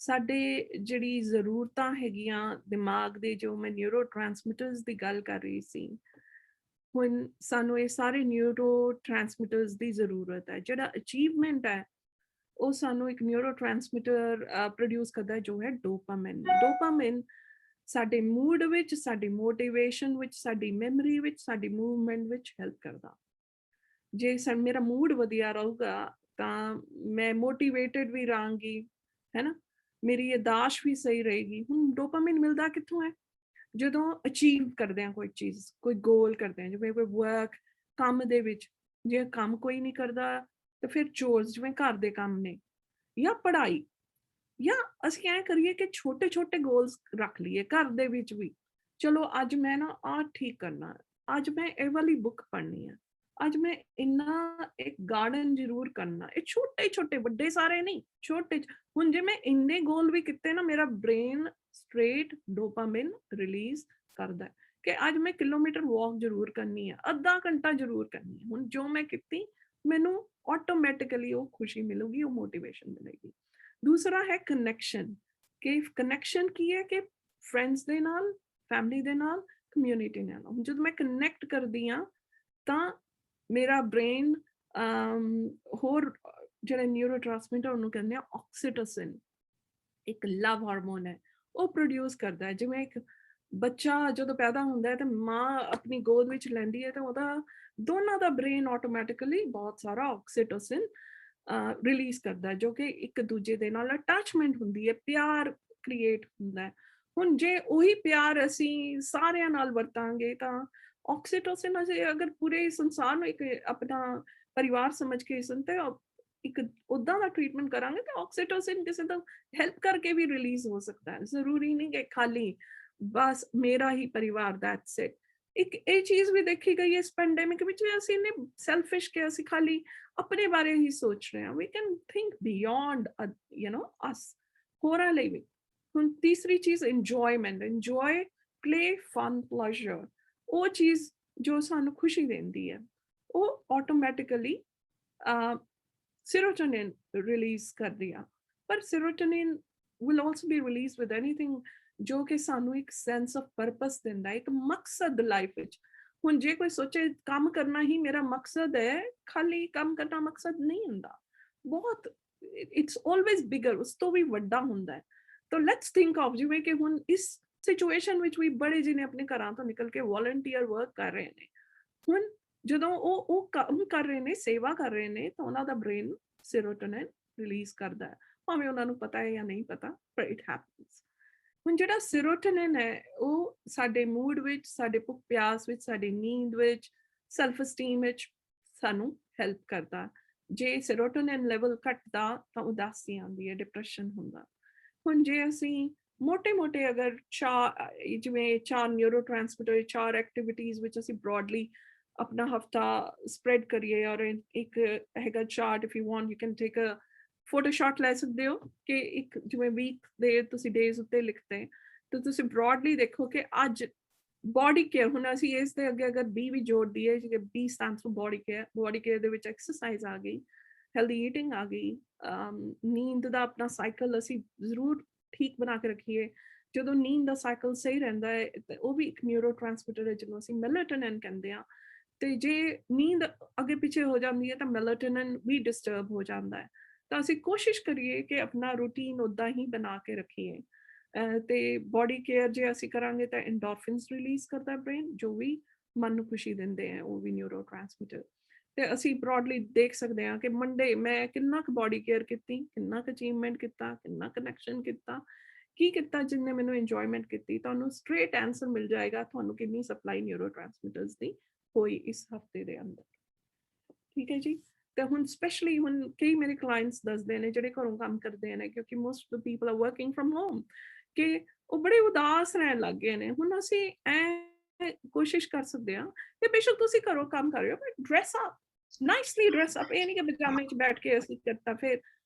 ਸਾਡੇ ਜਿਹੜੀ ਜ਼ਰੂਰਤਾਂ ਹੈਗੀਆਂ ਦਿਮਾਗ ਦੇ, ਜੋ ਮੈਂ ਨਿਊਰੋ ਟ੍ਰਾਂਸਮਿਟਰਸ ਦੀ ਗੱਲ ਕਰ ਰਹੀ ਸੀ, ਹੁਣ ਸਾਨੂੰ ਇਹ ਸਾਰੇ ਨਿਊਰੋ ਟ੍ਰਾਂਸਮਿਟਰਸ ਦੀ ਜ਼ਰੂਰਤ ਹੈ। ਜਿਹੜਾ ਅਚੀਵਮੈਂਟ ਹੈ ਉਹ ਸਾਨੂੰ ਇੱਕ ਨਿਊਰੋ ਟ੍ਰਾਂਸਮਿਟਰ ਪ੍ਰੋਡਿਊਸ ਕਰਦਾ ਜੋ ਹੈ ਡੋਪਾਮਾਈਨ। ਡੋਪਾਮਾਈਨ ਸਾਡੇ ਮੂਡ ਵਿੱਚ, ਸਾਡੀ ਮੋਟੀਵੇਸ਼ਨ ਵਿੱਚ, ਸਾਡੀ ਮੈਮਰੀ ਵਿੱਚ, ਸਾਡੀ ਮੂਵਮੈਂਟ ਵਿੱਚ ਹੈਲਪ ਕਰਦਾ। ਜੇ ਮੇਰਾ ਮੂਡ ਵਧੀਆ ਰਹੂਗਾ ਤਾਂ ਮੈਂ ਮੋਟੀਵੇਟਡ ਵੀ ਰਹਾਂਗੀ, ਹੈ ਨਾ, ਮੇਰੀ ਯਾਦਾਸ਼ਤ ਵੀ ਸਹੀ ਰਹੇਗੀ। ਹੁਣ ਡੋਪਾਮਾਈਨ ਮਿਲਦਾ ਕਿੱਥੋਂ ਹੈ? ਜਦੋਂ ਅਚੀਵ ਕਰਦੇ ਹਾਂ ਕੋਈ ਚੀਜ਼, ਕੋਈ ਗੋਲ ਕਰਦੇ ਹਾਂ, ਜਿਵੇਂ ਕੋਈ ਵਰਕ, ਕੰਮ ਦੇ ਵਿੱਚ ਜੇ ਕੰਮ ਕੋਈ ਨਹੀਂ ਕਰਦਾ ਤਾਂ ਫਿਰ ਚੋਰਸ, ਜਿਵੇਂ ਘਰ ਦੇ ਕੰਮ ਨੇ ਜਾਂ ਪੜ੍ਹਾਈ, ਜਾਂ ਅਸੀਂ ਐਂ ਕਰੀਏ ਕਿ ਛੋਟੇ ਛੋਟੇ ਗੋਲਸ ਰੱਖ ਲਈਏ ਘਰ ਦੇ ਵਿੱਚ ਵੀ। ਚਲੋ ਅੱਜ ਮੈਂ ਨਾ ਆਹ ਠੀਕ ਕਰਨਾ, ਅੱਜ ਮੈਂ ਇਹ ਵਾਲੀ ਬੁੱਕ ਪੜ੍ਹਨੀ ਹੈ, ਅੱਜ ਮੈਂ ਇੰਨਾ ਇੱਕ ਗਾਰਡਨ ਜ਼ਰੂਰ ਕਰਨਾ। ਇਹ ਛੋਟੇ ਛੋਟੇ, ਵੱਡੇ ਸਾਰੇ ਨਹੀਂ, ਛੋਟੇ। ਹੁਣ ਜੇ ਮੈਂ ਇੰਨੇ ਗੋਲ ਵੀ ਕੀਤੇ ਨਾ, ਮੇਰਾ ਬ੍ਰੇਨ ਸਟ੍ਰੇਟ ਡੋਪਾਮਾਈਨ ਰਿਲੀਜ਼ ਕਰਦਾ ਕਿ ਅੱਜ ਮੈਂ ਕਿਲੋਮੀਟਰ ਵਾਕ ਜ਼ਰੂਰ ਕਰਨੀ ਹੈ, ਅੱਧਾ ਘੰਟਾ ਜ਼ਰੂਰ ਕਰਨੀ ਹੈ। ਹੁਣ ਜੋ ਮੈਂ ਕੀਤੀ, ਮੈਨੂੰ ਆਟੋਮੈਟਿਕਲੀ ਉਹ ਖੁਸ਼ੀ ਮਿਲੂਗੀ, ਉਹ ਮੋਟੀਵੇਸ਼ਨ ਮਿਲੇਗੀ। ਦੂਸਰਾ ਹੈ ਕਨੈਕਸ਼ਨ, ਕਿ ਕਨੈਕਸ਼ਨ ਕੀ ਹੈ ਕਿ ਫਰੈਂਡਸ ਦੇ ਨਾਲ, ਫੈਮਿਲੀ ਦੇ ਨਾਲ, ਕਮਿਊਨਿਟੀ ਨਾਲ। ਹੁਣ ਜਦੋਂ ਮੈਂ ਕਨੈਕਟ ਕਰਦੀ ਹਾਂ ਤਾਂ ਮੇਰਾ ਬ੍ਰੇਨ ਹੋਰ ਜਿਹੜੇ ਨਿਊਰੋ ਟ੍ਰਾਂਸਮਿਟਰ ਉਹਨੂੰ ਕਹਿੰਦੇ ਆ ਆਕਸੀਟੋਸਿਨ, ਇੱਕ ਲਵ ਹਾਰਮੋਨ ਹੈ, ਉਹ ਪ੍ਰੋਡਿਊਸ ਕਰਦਾ ਹੈ। ਜਿਵੇਂ ਇੱਕ ਬੱਚਾ ਜਦੋਂ ਪੈਦਾ ਹੁੰਦਾ ਹੈ ਤਾਂ ਮਾਂ ਆਪਣੀ ਗੋਦ ਵਿੱਚ ਲੈਂਦੀ ਹੈ ਤਾਂ ਉਹਦਾ ਦੋਨਾਂ ਦਾ ਬ੍ਰੇਨ ਆਟੋਮੈਟਿਕਲੀ ਬਹੁਤ ਸਾਰਾ ਆਕਸੀਟੋਸਿਨ ਰਿਲੀਜ਼ ਕਰਦਾ, ਜੋ ਕਿ ਇੱਕ ਦੂਜੇ ਦੇ ਨਾਲ ਅਟੈਚਮੈਂਟ ਹੁੰਦੀ ਹੈ, ਪਿਆਰ ਕ੍ਰੀਏਟ ਹੁੰਦਾ ਹੈ। ਹੁਣ ਜੇ ਉਹੀ ਪਿਆਰ ਅਸੀਂ ਸਾਰਿਆਂ ਨਾਲ ਵਰਤਾਂਗੇ ਤਾਂ ਆਕਸੀਟੋਸਿਨ, ਅਸੀਂ ਅਗਰ ਪੂਰੇ ਸੰਸਾਰ ਨੂੰ ਇੱਕ ਆਪਣਾ ਪਰਿਵਾਰ ਸਮਝ ਕੇ ਤੇ ਇੱਕ ਉੱਦਾਂ ਦਾ ਟ੍ਰੀਟਮੈਂਟ ਕਰਾਂਗੇ ਤਾਂ ਆਕਸੀਟੋਸਿਨ ਕਿਸੇ ਦਾ ਹੈਲਪ ਕਰਕੇ ਵੀ ਰਿਲੀਜ਼ ਹੋ ਸਕਦਾ ਹੈ। ਜ਼ਰੂਰੀ ਨਹੀਂ ਕਿ ਖਾਲੀ ਬਸ ਮੇਰਾ ਹੀ ਪਰਿਵਾਰ, ਦੈਟਸ ਇਟ। ਇੱਕ ਇਹ ਚੀਜ਼ ਵੀ ਦੇਖੀ ਗਈ ਇਸ ਪੈਂਡੇਮਿਕ ਵਿੱਚ, ਅਸੀਂ ਇੰਨੇ ਸੈਲਫਿਸ਼ ਕਿ ਅਸੀਂ ਖਾਲੀ ਆਪਣੇ ਬਾਰੇ ਹੀ ਸੋਚ ਰਹੇ ਹਾਂ। We can think beyond you know us, ਹੋਰਾਂ ਲਈ ਵੀ। ਹੁਣ ਤੀਸਰੀ ਚੀਜ਼ enjoyment, enjoy, play, fun, pleasure. ਉਹ ਚੀਜ਼ ਜੋ ਸਾਨੂੰ ਖੁਸ਼ੀ ਦਿੰਦੀ ਹੈ, ਉਹ ਆਟੋਮੈਟਿਕਲੀ serotonin release ਕਰਦੀ ਆ। ਪਰ serotonin will also be released with anything ਜੋ ਕਿ ਸਾਨੂੰ ਇੱਕ sense of purpose ਦਿੰਦਾ, ਇੱਕ ਮਕਸਦ ਲਾਈਫ ਵਿੱਚ। ਹੁਣ ਜੇ ਕੋਈ ਸੋਚੇ ਕੰਮ ਕਰਨਾ ਹੀ ਮੇਰਾ ਮਕਸਦ ਹੈ, ਖਾਲੀ ਕੰਮ ਕਰਨਾ ਮਕਸਦ ਨਹੀਂ ਹੁੰਦਾ, ਬਹੁਤ it's always bigger, ਉਸ ਤੋਂ ਵੀ ਵੱਡਾ ਹੁੰਦਾ ਹੈ। ਤਾਂ let's think of, ਜਿਵੇਂ ਕਿ ਹੁਣ ਇਸ ਸਿਚੁਏਸ਼ਨ ਵਿੱਚ ਵੀ ਬੜੇ ਜਿਹਨੇ ਆਪਣੇ ਘਰਾਂ ਤੋਂ ਨਿਕਲ ਕੇ ਵੋਲੰਟੀਅਰ ਵਰਕ ਕਰ ਰਹੇ ਨੇ। ਹੁਣ ਜਦੋਂ ਉਹ ਕੰਮ ਕਰ ਰਹੇ ਨੇ, ਸੇਵਾ ਕਰ ਰਹੇ ਨੇ, ਤਾਂ ਉਹਨਾਂ ਦਾ ਬ੍ਰੇਨ serotonin ਰਿਲੀਜ਼ ਕਰਦਾ ਹੈ, ਭਾਵੇਂ ਉਹਨਾਂ ਨੂੰ ਪਤਾ ਹੈ ਜਾਂ ਨਹੀਂ ਪਤਾ, but it happens। ਹੁਣ ਜਿਹੜਾ serotonin ਹੈ ਉਹ ਸਾਡੇ ਮੂਡ ਵਿੱਚ, ਸਾਡੇ ਭੁੱਖ ਪਿਆਸ ਵਿੱਚ, ਸਾਡੀ ਨੀਂਦ ਵਿੱਚ, ਸੈਲਫ ਅਸਟੀਮ ਵਿੱਚ ਸਾਨੂੰ ਹੈਲਪ ਕਰਦਾ। ਜੇ serotonin ਲੈਵਲ ਘਟਦਾ ਤਾਂ ਉਦਾਸੀ ਆਉਂਦੀ ਹੈ, ਡਿਪਰੈਸ਼ਨ ਹੁੰਦਾ। ਹੁਣ ਜੇ ਅਸੀਂ ਮੋਟੇ ਅਗਰ ਜਿਵੇਂ 4 ਨਿਊਰੋ ਟ੍ਰਾਂਸਮਿਟਰ, 4 ਐਕਟੀਵਿਟੀਜ਼ ਵਿੱਚ ਅਸੀਂ ਬ੍ਰੌਡਲੀ ਆਪਣਾ ਹਫਤਾ ਸਪਰੈਡ ਕਰੀਏ, ਔਰ ਇੱਕ ਹੈਗਾ chart, if you want you can take a photo shot ਲੈ ਸਕਦੇ ਹੋ ਕਿ ਇੱਕ ਜਿਵੇਂ ਵੀਕ ਦੇ ਤੁਸੀਂ ਡੇਜ਼ ਉੱਤੇ ਲਿਖਤੇ, ਤਾਂ ਤੁਸੀਂ ਬ੍ਰੌਡਲੀ ਦੇਖੋ ਕਿ ਅੱਜ ਬੋਡੀ ਕੇਅਰ। ਹੁਣ ਅਸੀਂ ਇਸ ਦੇ ਅੱਗੇ ਅਗਰ B ਵੀ ਜੋੜ ਦਈਏ, ਜਿਵੇਂ B stands for body care, body care ਦੇ ਵਿੱਚ ਐਕਸਰਸਾਈਜ਼ ਆ ਗਈ, ਹੈਲਦੀ ਈਟਿੰਗ ਆ ਗਈ, ਨੀਂਦ ਦਾ ਆਪਣਾ ਸਾਈਕਲ ਅਸੀਂ ਜ਼ਰੂਰ ਠੀਕ ਬਣਾ ਕੇ ਰੱਖੀਏ। ਜਦੋਂ ਨੀਂਦ ਦਾ ਸਾਈਕਲ ਸਹੀ ਰਹਿੰਦਾ ਹੈ ਤਾਂ ਉਹ ਵੀ ਇੱਕ ਨਿਊਰੋ ਟ੍ਰਾਂਸਮਿਟਰ ਹੈ ਜਿਹਨੂੰ ਅਸੀਂ ਮੈਲਾਟੋਨਿਨ ਕਹਿੰਦੇ ਹਾਂ, ਤੇ ਜੇ ਨੀਂਦ ਅੱਗੇ ਪਿੱਛੇ ਹੋ ਜਾਂਦੀ ਹੈ ਤਾਂ ਮੈਲਾਟੋਨਿਨ ਵੀ ਡਿਸਟਰਬ ਹੋ ਜਾਂਦਾ ਹੈ। ਤਾਂ ਅਸੀਂ ਕੋਸ਼ਿਸ਼ ਕਰੀਏ ਕਿ ਆਪਣਾ ਰੂਟੀਨ ਉੱਦਾਂ ਹੀ ਬਣਾ ਕੇ ਰੱਖੀਏ। ਤੇ ਬੋਡੀ ਕੇਅਰ ਜੇ ਅਸੀਂ ਕਰਾਂਗੇ ਤਾਂ ਐਂਡੋਰਫਿਨਸ ਰਿਲੀਜ਼ ਕਰਦਾ ਬ੍ਰੇਨ, ਜੋ ਵੀ ਮਨ ਨੂੰ ਖੁਸ਼ੀ ਦਿੰਦੇ ਆ, ਉਹ ਵੀ ਨਿਊਰੋ ਟ੍ਰਾਂਸਮਿਟਰ। ਤੇ ਅਸੀਂ ਬ੍ਰੌਡਲੀ ਦੇਖ ਸਕਦੇ ਹਾਂ ਕਿ ਮੰਡੇ ਮੈਂ ਕਿੰਨਾ ਕੁ ਬੋਡੀ ਕੇਅਰ ਕੀਤੀ, ਕਿੰਨਾ ਕੁ ਅਚੀਵਮੈਂਟ ਕੀਤਾ, ਕਿੰਨਾ ਕਨੈਕਸ਼ਨ ਕੀਤਾ, ਕੀ ਕੀਤਾ ਜਿਹਨੇ ਮੈਨੂੰ ਇੰਜੋਇਮੈਂਟ ਕੀਤੀ। ਤੁਹਾਨੂੰ ਸਟ੍ਰੇਟ ਆਨਸਰ ਮਿਲ ਜਾਏਗਾ ਤੁਹਾਨੂੰ ਕਿੰਨੀ ਸਪਲਾਈ ਨਿਊਰੋ ਟ੍ਰਾਂਸਮਿਟਰਸ ਦੀ ਹੋਈ ਇਸ ਹਫਤੇ ਦੇ ਅੰਦਰ। ਠੀਕ ਹੈ ਜੀ। ਤੇ ਹੁਣ ਸਪੈਸ਼ਲੀ ਹੁਣ ਕਈ ਮੇਰੇ ਕਲਾਇੰਟਸ ਦੱਸਦੇ ਨੇ ਜਿਹੜੇ ਘਰੋਂ ਕੰਮ ਕਰਦੇ ਨੇ, ਕਿਉਂਕਿ most of the people are working from home, ਕਿ ਉਹ ਬੜੇ ਉਦਾਸ ਰਹਿਣ ਲੱਗ ਗਏ ਨੇ। ਹੁਣ ਅਸੀਂ ਕੋਸ਼ਿਸ਼ ਕਰ ਸਕਦੇ ਹਾਂ ਕਿ ਬੇਸ਼ੱਕ ਤੁਸੀਂ ਘਰੋਂ ਕੰਮ ਕਰ ਰਹੇ ਹੋ, but dress up, nicely dress up. ਇਹ ਨਹੀਂ ਕਿ ਪਜਾਮੇ 'ਚ ਬੈਠ ਕੇ ਅਸੀਂ ਕਰਤਾ, ਫਿਰ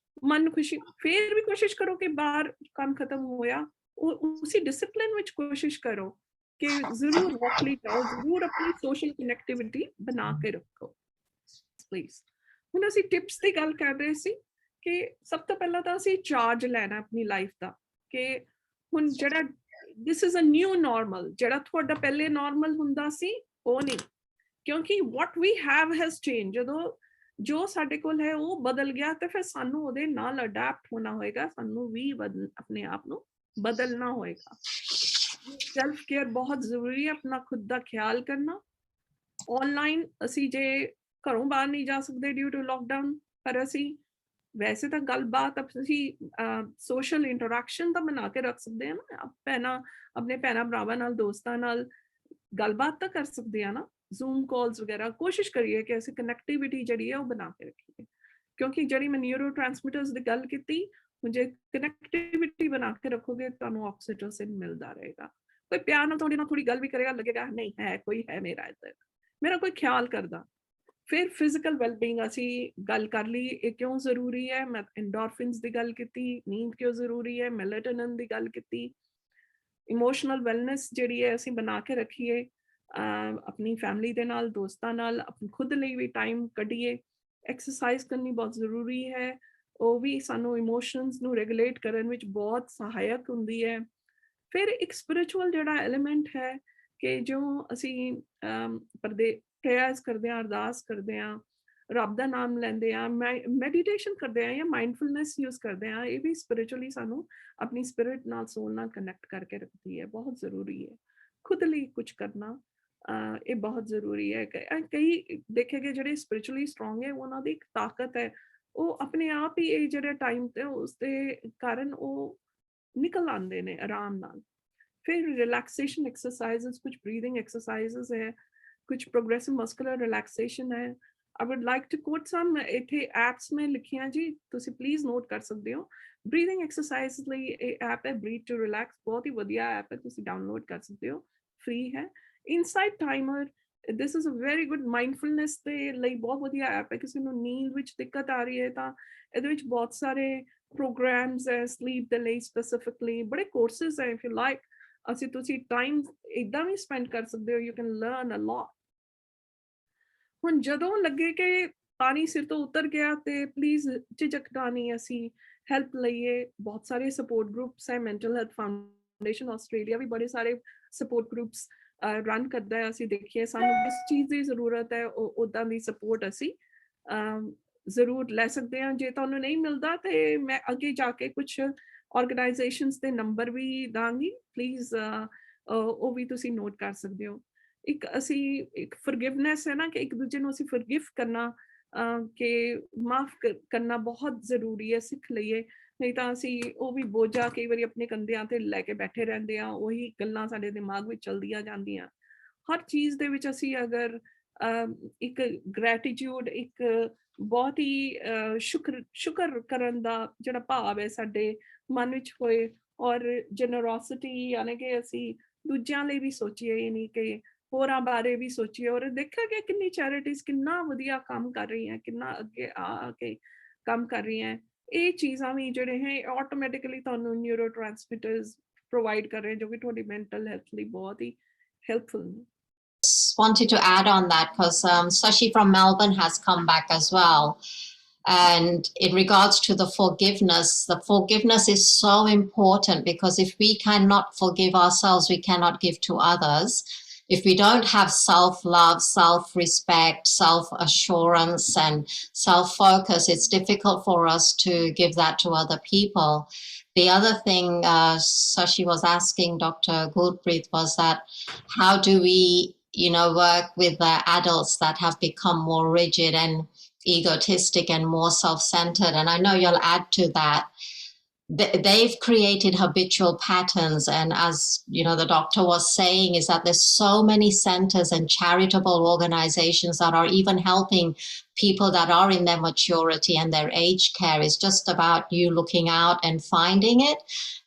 ਮਨ ਖੁਸ਼ੀ। ਫਿਰ ਵੀ ਕੋਸ਼ਿਸ਼ ਕਰੋ ਕਿ ਬਾਹਰ ਕੰਮ ਖਤਮ ਹੋਇਆ ਉਹ ਉਸੇ ਡਿਸਪਲਿਨ ਵਿੱਚ ਕੋਸ਼ਿਸ਼ ਕਰੋ ਕਿ ਜ਼ਰੂਰ ਵਾਕ ਲਈ ਜਾਓ, ਜ਼ਰੂਰ ਆਪਣੀ ਸੋਸ਼ਲ ਕਨੈਕਟੀਵਿਟੀ ਬਣਾ ਕੇ ਰੱਖੋ ਪਲੀਜ਼। ਹੁਣ ਅਸੀਂ ਟਿਪਸ ਦੀ ਗੱਲ ਕਰ ਰਹੇ ਸੀ ਕਿ ਸਭ ਤੋਂ ਪਹਿਲਾਂ ਤਾਂ ਅਸੀਂ ਚਾਰਜ ਲੈਣਾ ਆਪਣੀ ਲਾਈਫ ਦਾ, ਕਿ ਹੁਣ ਜਿਹੜਾ this is a new normal, ਜਿਹੜਾ ਤੁਹਾਡਾ ਪਹਿਲੇ ਨਾਰਮਲ ਹੁੰਦਾ ਸੀ ਉਹ ਨਹੀਂ, ਕਿਉਂਕਿ what we have has change. ਜਦੋਂ ਜੋ ਸਾਡੇ ਕੋਲ ਹੈ ਉਹ ਬਦਲ ਗਿਆ ਤੇ ਫਿਰ ਸਾਨੂੰ ਉਹਦੇ ਨਾਲ ਅਡੈਪਟ ਹੋਣਾ ਹੋਏਗਾ, ਸਾਨੂੰ ਵੀ ਆਪਣੇ ਆਪ ਨੂੰ ਬਦਲਣਾ ਹੋਏਗਾ। ਸੈਲਫ ਕੇਅਰ ਬਹੁਤ ਜ਼ਰੂਰੀ ਹੈ, ਆਪਣਾ ਖੁਦ ਦਾ ਖਿਆਲ ਕਰਨਾ। ਆਨਲਾਈਨ ਅਸੀਂ ਜੇ ਘਰੋਂ ਬਾਹਰ ਨਹੀਂ ਜਾ ਸਕਦੇ ਡਿਊ ਟੂ ਲਾਕਡਾਊਨ, ਪਰ ਅਸੀਂ ਵੈਸੇ ਤਾਂ ਗੱਲਬਾਤ ਅਸੀਂ ਸੋਸ਼ਲ ਇੰਟਰੈਕਸ਼ਨ ਤਾਂ ਬਣਾ ਕੇ ਰੱਖ ਸਕਦੇ ਹਾਂ ਨਾ, ਆਪਣੇ ਭੈਣਾਂ ਭਰਾਵਾਂ ਨਾਲ, ਦੋਸਤਾਂ ਨਾਲ ਗੱਲਬਾਤ ਤਾਂ ਕਰ ਸਕਦੇ ਆ ਨਾ, ਜ਼ੂਮ ਕਾਲਸ ਵਗੈਰਾ। ਕੋਸ਼ਿਸ਼ ਕਰੀਏ ਕਿ ਅਸੀਂ ਕਨੈਕਟੀਵਿਟੀ ਜਿਹੜੀ ਹੈ ਉਹ ਬਣਾ ਕੇ ਰੱਖੀਏ, ਕਿਉਂਕਿ ਜਿਹੜੀ ਮੈਂ ਨਿਊਰੋ ਟ੍ਰਾਂਸਮਿਟਰਸ ਦੀ ਗੱਲ ਕੀਤੀ, ਜੇ ਕਨੈਕਟੀਵਿਟੀ ਬਣਾ ਕੇ ਰੱਖੋਗੇ ਤੁਹਾਨੂੰ ਆਕਸੀਟੋਸਿਨ ਮਿਲਦਾ ਰਹੇਗਾ। ਕੋਈ ਪਿਆਰ ਨਾਲ ਤੁਹਾਡੇ ਨਾਲ ਥੋੜੀ ਗੱਲ ਵੀ ਕਰੇਗਾ, ਲੱਗੇਗਾ ਨਹੀਂ ਹੈ ਕੋਈ ਹੈ ਮੇਰਾ ਇੱਧਰ, ਮੇਰਾ ਕੋਈ ਖਿਆਲ ਕਰਦਾ। ਫਿਰ ਫਿਜ਼ੀਕਲ ਵੈਲਬੀਇੰਗ ਅਸੀਂ ਗੱਲ ਕਰ ਲਈ, ਇਹ ਕਿਉਂ ਜ਼ਰੂਰੀ ਹੈ। ਮੈਂ ਐਂਡੋਰਫਿਨਸ ਦੀ ਗੱਲ ਕੀਤੀ, ਨੀਂਦ ਕਿਉਂ ਜ਼ਰੂਰੀ ਹੈ, ਮੈਲਾਟੋਨਿਨ ਦੀ ਗੱਲ ਕੀਤੀ। ਇਮੋਸ਼ਨਲ ਵੈਲਨੈਸ ਜਿਹੜੀ ਹੈ ਅਸੀਂ ਬਣਾ ਕੇ ਰੱਖੀਏ, ਆਪਣੀ ਫੈਮਿਲੀ ਦੇ ਨਾਲ, ਦੋਸਤਾਂ ਨਾਲ, ਆਪਣੇ ਖੁਦ ਲਈ ਵੀ ਟਾਈਮ ਕੱਢੀਏ। ਐਕਸਰਸਾਈਜ਼ ਕਰਨੀ ਬਹੁਤ ਜ਼ਰੂਰੀ ਹੈ, ਉਹ ਵੀ ਸਾਨੂੰ ਇਮੋਸ਼ਨਸ ਨੂੰ ਰੈਗੂਲੇਟ ਕਰਨ ਵਿੱਚ ਬਹੁਤ ਸਹਾਇਕ ਹੁੰਦੀ ਹੈ। ਫਿਰ ਇੱਕ ਸਪਿਰਿਚੁਅਲ ਜਿਹੜਾ ਐਲੀਮੈਂਟ ਹੈ ਕਿ ਜੋ ਅਸੀਂ ਪ੍ਰੇਅਰਸ ਕਰਦੇ ਹਾਂ, ਅਰਦਾਸ ਕਰਦੇ ਹਾਂ, ਰੱਬ ਦਾ ਨਾਮ ਲੈਂਦੇ ਹਾਂ, ਮੈਡੀਟੇਸ਼ਨ ਕਰਦੇ ਹਾਂ ਜਾਂ ਮਾਈਂਡਫੁਲਨੈਸ ਯੂਜ਼ ਕਰਦੇ ਹਾਂ, ਇਹ ਵੀ ਸਪਿਰਿਚੁਅਲੀ ਸਾਨੂੰ ਆਪਣੀ ਸਪਿਰਿਟ ਨਾਲ, ਸੋਲ ਨਾਲ ਕਨੈਕਟ ਕਰਕੇ ਰੱਖਦੀ ਹੈ, ਬਹੁਤ ਜ਼ਰੂਰੀ ਹੈ। ਖੁਦ ਲਈ ਕੁਝ ਕਰਨਾ ਇਹ ਬਹੁਤ ਜ਼ਰੂਰੀ ਹੈ। ਕਈ ਦੇਖੇ ਗਏ ਜਿਹੜੇ ਸਪਿਰਿਚੁਅਲੀ ਸਟਰੋਂਗ ਹੈ, ਉਹਨਾਂ ਦੀ ਇੱਕ ਤਾਕਤ ਹੈ, ਉਹ ਆਪਣੇ ਆਪ ਹੀ ਇਹ ਜਿਹੜੇ ਟਾਈਮ ਤੇ ਉਸਦੇ ਕਾਰਨ ਉਹ ਨਿਕਲ ਆਉਂਦੇ ਨੇ ਆਰਾਮ ਨਾਲ। फिर रिलैक्सेशन एक्सरसाइजेस, कुछ ब्रीदिंग एक्सरसाइजेस है, कुछ प्रोग्रेसिव मस्कुलर रिलैक्सेशन है। I would like to quote some इथे एप्स में लिखियां जी, तुसी प्लीज नोट कर सकते हो। ब्रीदिंग एक्सरसाइज ਲਈ ऐप है ब्रीथ टू रिलैक्स, बहुत ही ਵਧੀਆ ऐप है, तुसी डाउनलोड कर सकते हो, फ्री है। Inside timer, this is a very good mindfulness ਦੇ ਲਈ ਬਹੁਤ ਵਧੀਆ ऐप ਹੈ। ਕਿਸੇ ਨੂੰ ਨੀਂਦ ਵਿੱਚ ਦਿੱਕਤ ਆ ਰਹੀ ਹੈ ਤਾਂ ਇਹਦੇ ਵਿੱਚ ਬਹੁਤ ਸਾਰੇ ਪ੍ਰੋਗਰਾਮਸ ਹੈ ਸਲੀਪ ਦੇ ਲਈ ਸਪੈਸੀਫਿਕਲੀ, ਬੜੇ ਕੋਰਸਸ ਹੈ। ਇਫ ਯੂ ਲਾਈਕ ਅਸੀਂ ਤੁਸੀਂ ਟਾਈਮ ਇੱਦਾਂ ਵੀ ਸਪੈਂਡ ਕਰ ਸਕਦੇ ਹੋ, ਯੂ ਕੈਨ ਲਰਨ ਅ ਲੋਟ। ਹੁਣ ਜਦੋਂ ਲੱਗੇ ਕਿ ਪਾਣੀ ਸਿਰ ਤੋਂ ਉਤਰ ਗਿਆ ਤੇ ਪਲੀਜ਼ ਝਿਜਕਣਾ ਨਹੀਂ, ਅਸੀਂ ਹੈਲਪ ਲਈਏ। ਬਹੁਤ ਸਾਰੇ ਸਪੋਰਟ ਗਰੁੱਪਸ ਹੈ, ਮੈਂਟਲ ਹੈਲਥ ਫਾਊਂਡੇਸ਼ਨ ਆਸਟ੍ਰੇਲੀਆ ਵੀ ਬੜੇ ਸਾਰੇ ਸਪੋਰਟ ਗਰੁੱਪਸ ਰਨ ਕਰਦਾ ਹੈ। ਅਸੀਂ ਦੇਖੀਏ ਸਾਨੂੰ ਕਿਸ ਚੀਜ਼ ਦੀ ਜ਼ਰੂਰਤ ਹੈ, ਉੱਦਾਂ ਦੀ ਸਪੋਰਟ ਅਸੀਂ ਜ਼ਰੂਰ ਲੈ ਸਕਦੇ ਹਾਂ। ਜੇ ਤੁਹਾਨੂੰ ਨਹੀਂ ਮਿਲਦਾ ਤੇ ਮੈਂ ਅੱਗੇ ਜਾ ਕੇ ਕੁਛ ਆਰਗੇਨਾਈਜੇਸ਼ਨਸ ਦੇ ਨੰਬਰ ਵੀ ਦਾਂਗੀ, ਪਲੀਜ਼ ਉਹ ਵੀ ਤੁਸੀਂ ਨੋਟ ਕਰ ਸਕਦੇ ਹੋ। ਇੱਕ ਅਸੀਂ ਇੱਕ ਫੋਰਗਿਵਨੈਸ ਹੈ ਨਾ, ਕਿ ਇੱਕ ਦੂਜੇ ਨੂੰ ਅਸੀਂ ਫੋਰਗਿਵ ਕਰਨਾ, ਕਿ ਮਾਫ ਕਰਨਾ ਬਹੁਤ ਜ਼ਰੂਰੀ ਹੈ, ਸਿੱਖ ਲਈਏ। ਨਹੀਂ ਤਾਂ ਅਸੀਂ ਉਹ ਵੀ ਬੋਝਾ ਕਈ ਵਾਰੀ ਆਪਣੇ ਕੰਧਿਆਂ ਤੇ ਲੈ ਕੇ ਬੈਠੇ ਰਹਿੰਦੇ ਹਾਂ, ਉਹੀ ਗੱਲਾਂ ਸਾਡੇ ਦਿਮਾਗ ਵਿੱਚ ਚਲਦੀਆਂ ਜਾਂਦੀਆਂ। ਹਰ ਚੀਜ਼ ਦੇ ਵਿੱਚ ਅਸੀਂ ਅਗਰ ਇੱਕ ਗ੍ਰੈਟੀਟਿਊਡ, ਇੱਕ ਬਹੁਤ ਹੀ ਸ਼ੁਕਰ ਕਰਨ ਦਾ ਜਿਹੜਾ ਭਾਵ ਹੈ ਸਾਡੇ ਮਨ ਵਿੱਚ ਹੋਏ, ਔਰ ਜਨਰੋਸਿਟੀ ਯਾਨੀ ਕਿ ਅਸੀਂ ਦੂਜਿਆਂ ਲਈ ਵੀ ਸੋਚੀਏ, ਇਹ ਨਹੀਂ ਕਿ ਹੋਰਾਂ ਬਾਰੇ ਵੀ ਸੋਚੀਏ। ਔਰ ਦੇਖਿਆ ਕਿ ਕਿੰਨੀ ਚੈਰਿਟੀਜ਼ ਕਿੰਨਾ ਵਧੀਆ ਕੰਮ ਕਰ ਰਹੀਆਂ, ਕਿੰਨਾ ਅੱਗੇ ਆ ਕੇ ਕੰਮ ਕਰ ਰਹੀਆਂ। ਇਹ ਚੀਜ਼ਾਂ ਵੀ ਜਿਹੜੇ ਹੈ ਆਟੋਮੈਟਿਕਲੀ ਤੁਹਾਨੂੰ ਨਿਊਰੋ ਟ੍ਰਾਂਸਮਿਟਰਸ ਪ੍ਰੋਵਾਈਡ ਕਰ ਰਹੇ, ਜੋ ਕਿ ਤੁਹਾਡੀ ਮੈਂਟਲ ਹੈਲਥ ਲਈ ਬਹੁਤ ਹੀ ਹੈਲਪਫੁਲ ਨੇ। Wanted to add on that because Sashi from Melbourne has come back as well. And in regards to the forgiveness is so important, because if we cannot forgive ourselves, we cannot give to others. if we don't have self-love, self-respect, self-assurance, and self-focus, it's difficult for us to give that to other people. The other thing Sashi was asking Dr. Gurprit was that how do we, work with the adults that have become more rigid and egotistic and more self-centered? And I know you'll add to that. They've created habitual patterns, and as the doctor was saying, is that there's so many centers and charitable organizations that are even helping people that are in their maturity and their aged care. Is just about you looking out and finding it.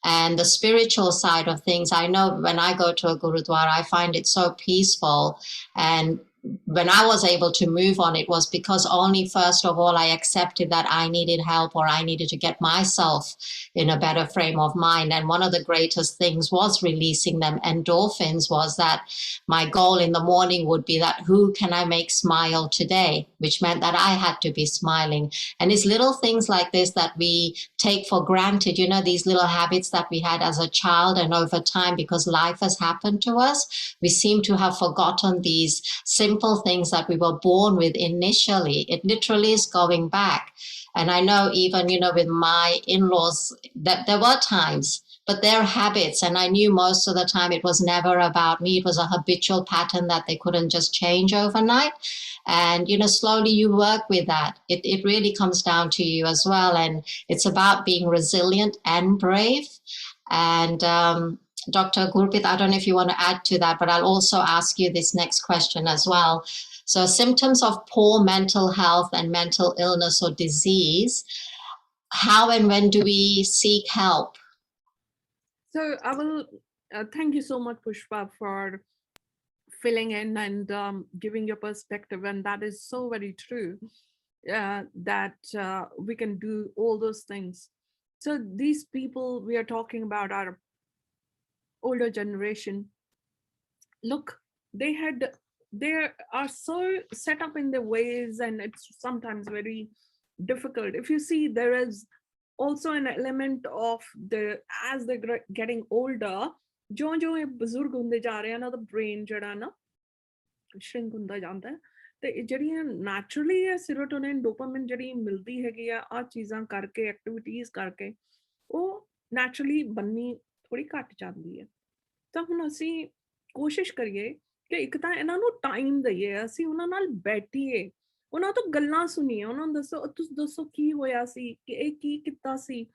And the spiritual side of things, I know when I go to a gurudwara, I find it so peaceful. And when I was able to move on, it was because only first of all I accepted that I needed help, or I needed to get myself in a better frame of mind. And one of the greatest things was releasing them endorphins. Was that my goal in the morning would be that who can I make smile today, which meant that I had to be smiling. And it's little things like this that we take for granted, these little habits that we had as a child, and over time, because life has happened to us, we seem to have forgotten these simple things that we were born with initially. It literally is going back. And I know even, with my in-laws, that there were times, but their habits, and I knew most of the time it was never about me. It was a habitual pattern that they couldn't just change overnight. And, slowly you work with that. It really comes down to you as well. And it's about being resilient and brave. And Dr. Gurprit, I don't know if you want to add to that, but I'll also ask you this next question as well. So symptoms of poor mental health and mental illness or disease, how and when do we seek help? So I will thank you so much, Pushpa, for filling in and giving your perspective. And that is so very true, that we can do all those things. So these people we are talking about are older generation. Look, they are so set up in their ways, and it's sometimes very difficult. If you see, there is also an element of as they're getting older, ਜੋ ਇਹ ਬਜ਼ੁਰਗ ਹੁੰਦੇ ਜਾ ਰਹੇ ਆ ਨਾ, the brain ਜਿਹੜਾ ਨਾ shrink ਹੁੰਦਾ ਜਾਂਦਾ ਹੈ, ਤੇ ਜਿਹੜੀਆਂ naturally ਹੈ serotonin dopamine ਜਿਹੜੀ ਮਿਲਦੀ ਹੈਗੀ ਆ ਚੀਜ਼ਾਂ ਕਰਕੇ, ਐਕਟੀਵਿਟੀਜ਼ ਕਰਕੇ, ਉਹ naturally ਬੰਨੀ ਥੋੜੀ ਘਟ ਜਾਂਦੀ ਹੈ। ਤਾਂ ਹੁਣ ਅਸੀਂ ਕੋਸ਼ਿਸ਼ ਕਰੀਏ ਕਿ ਇੱਕ ਤਾਂ ਇਹਨਾਂ ਨੂੰ ਟਾਈਮ ਦਈਏ, ਅਸੀਂ ਉਹਨਾਂ ਨਾਲ ਬੈਠੀਏ, ਉਹਨਾਂ ਤੋਂ ਗੱਲਾਂ ਸੁਣੀਏ, ਉਹਨਾਂ ਨੂੰ ਦੱਸੋ ਤੁਸੀਂ ਦੱਸੋ ਕੀ ਹੋਇਆ ਸੀ, ਕਿ ਇਹ ਕੀ ਕੀਤਾ ਸੀ,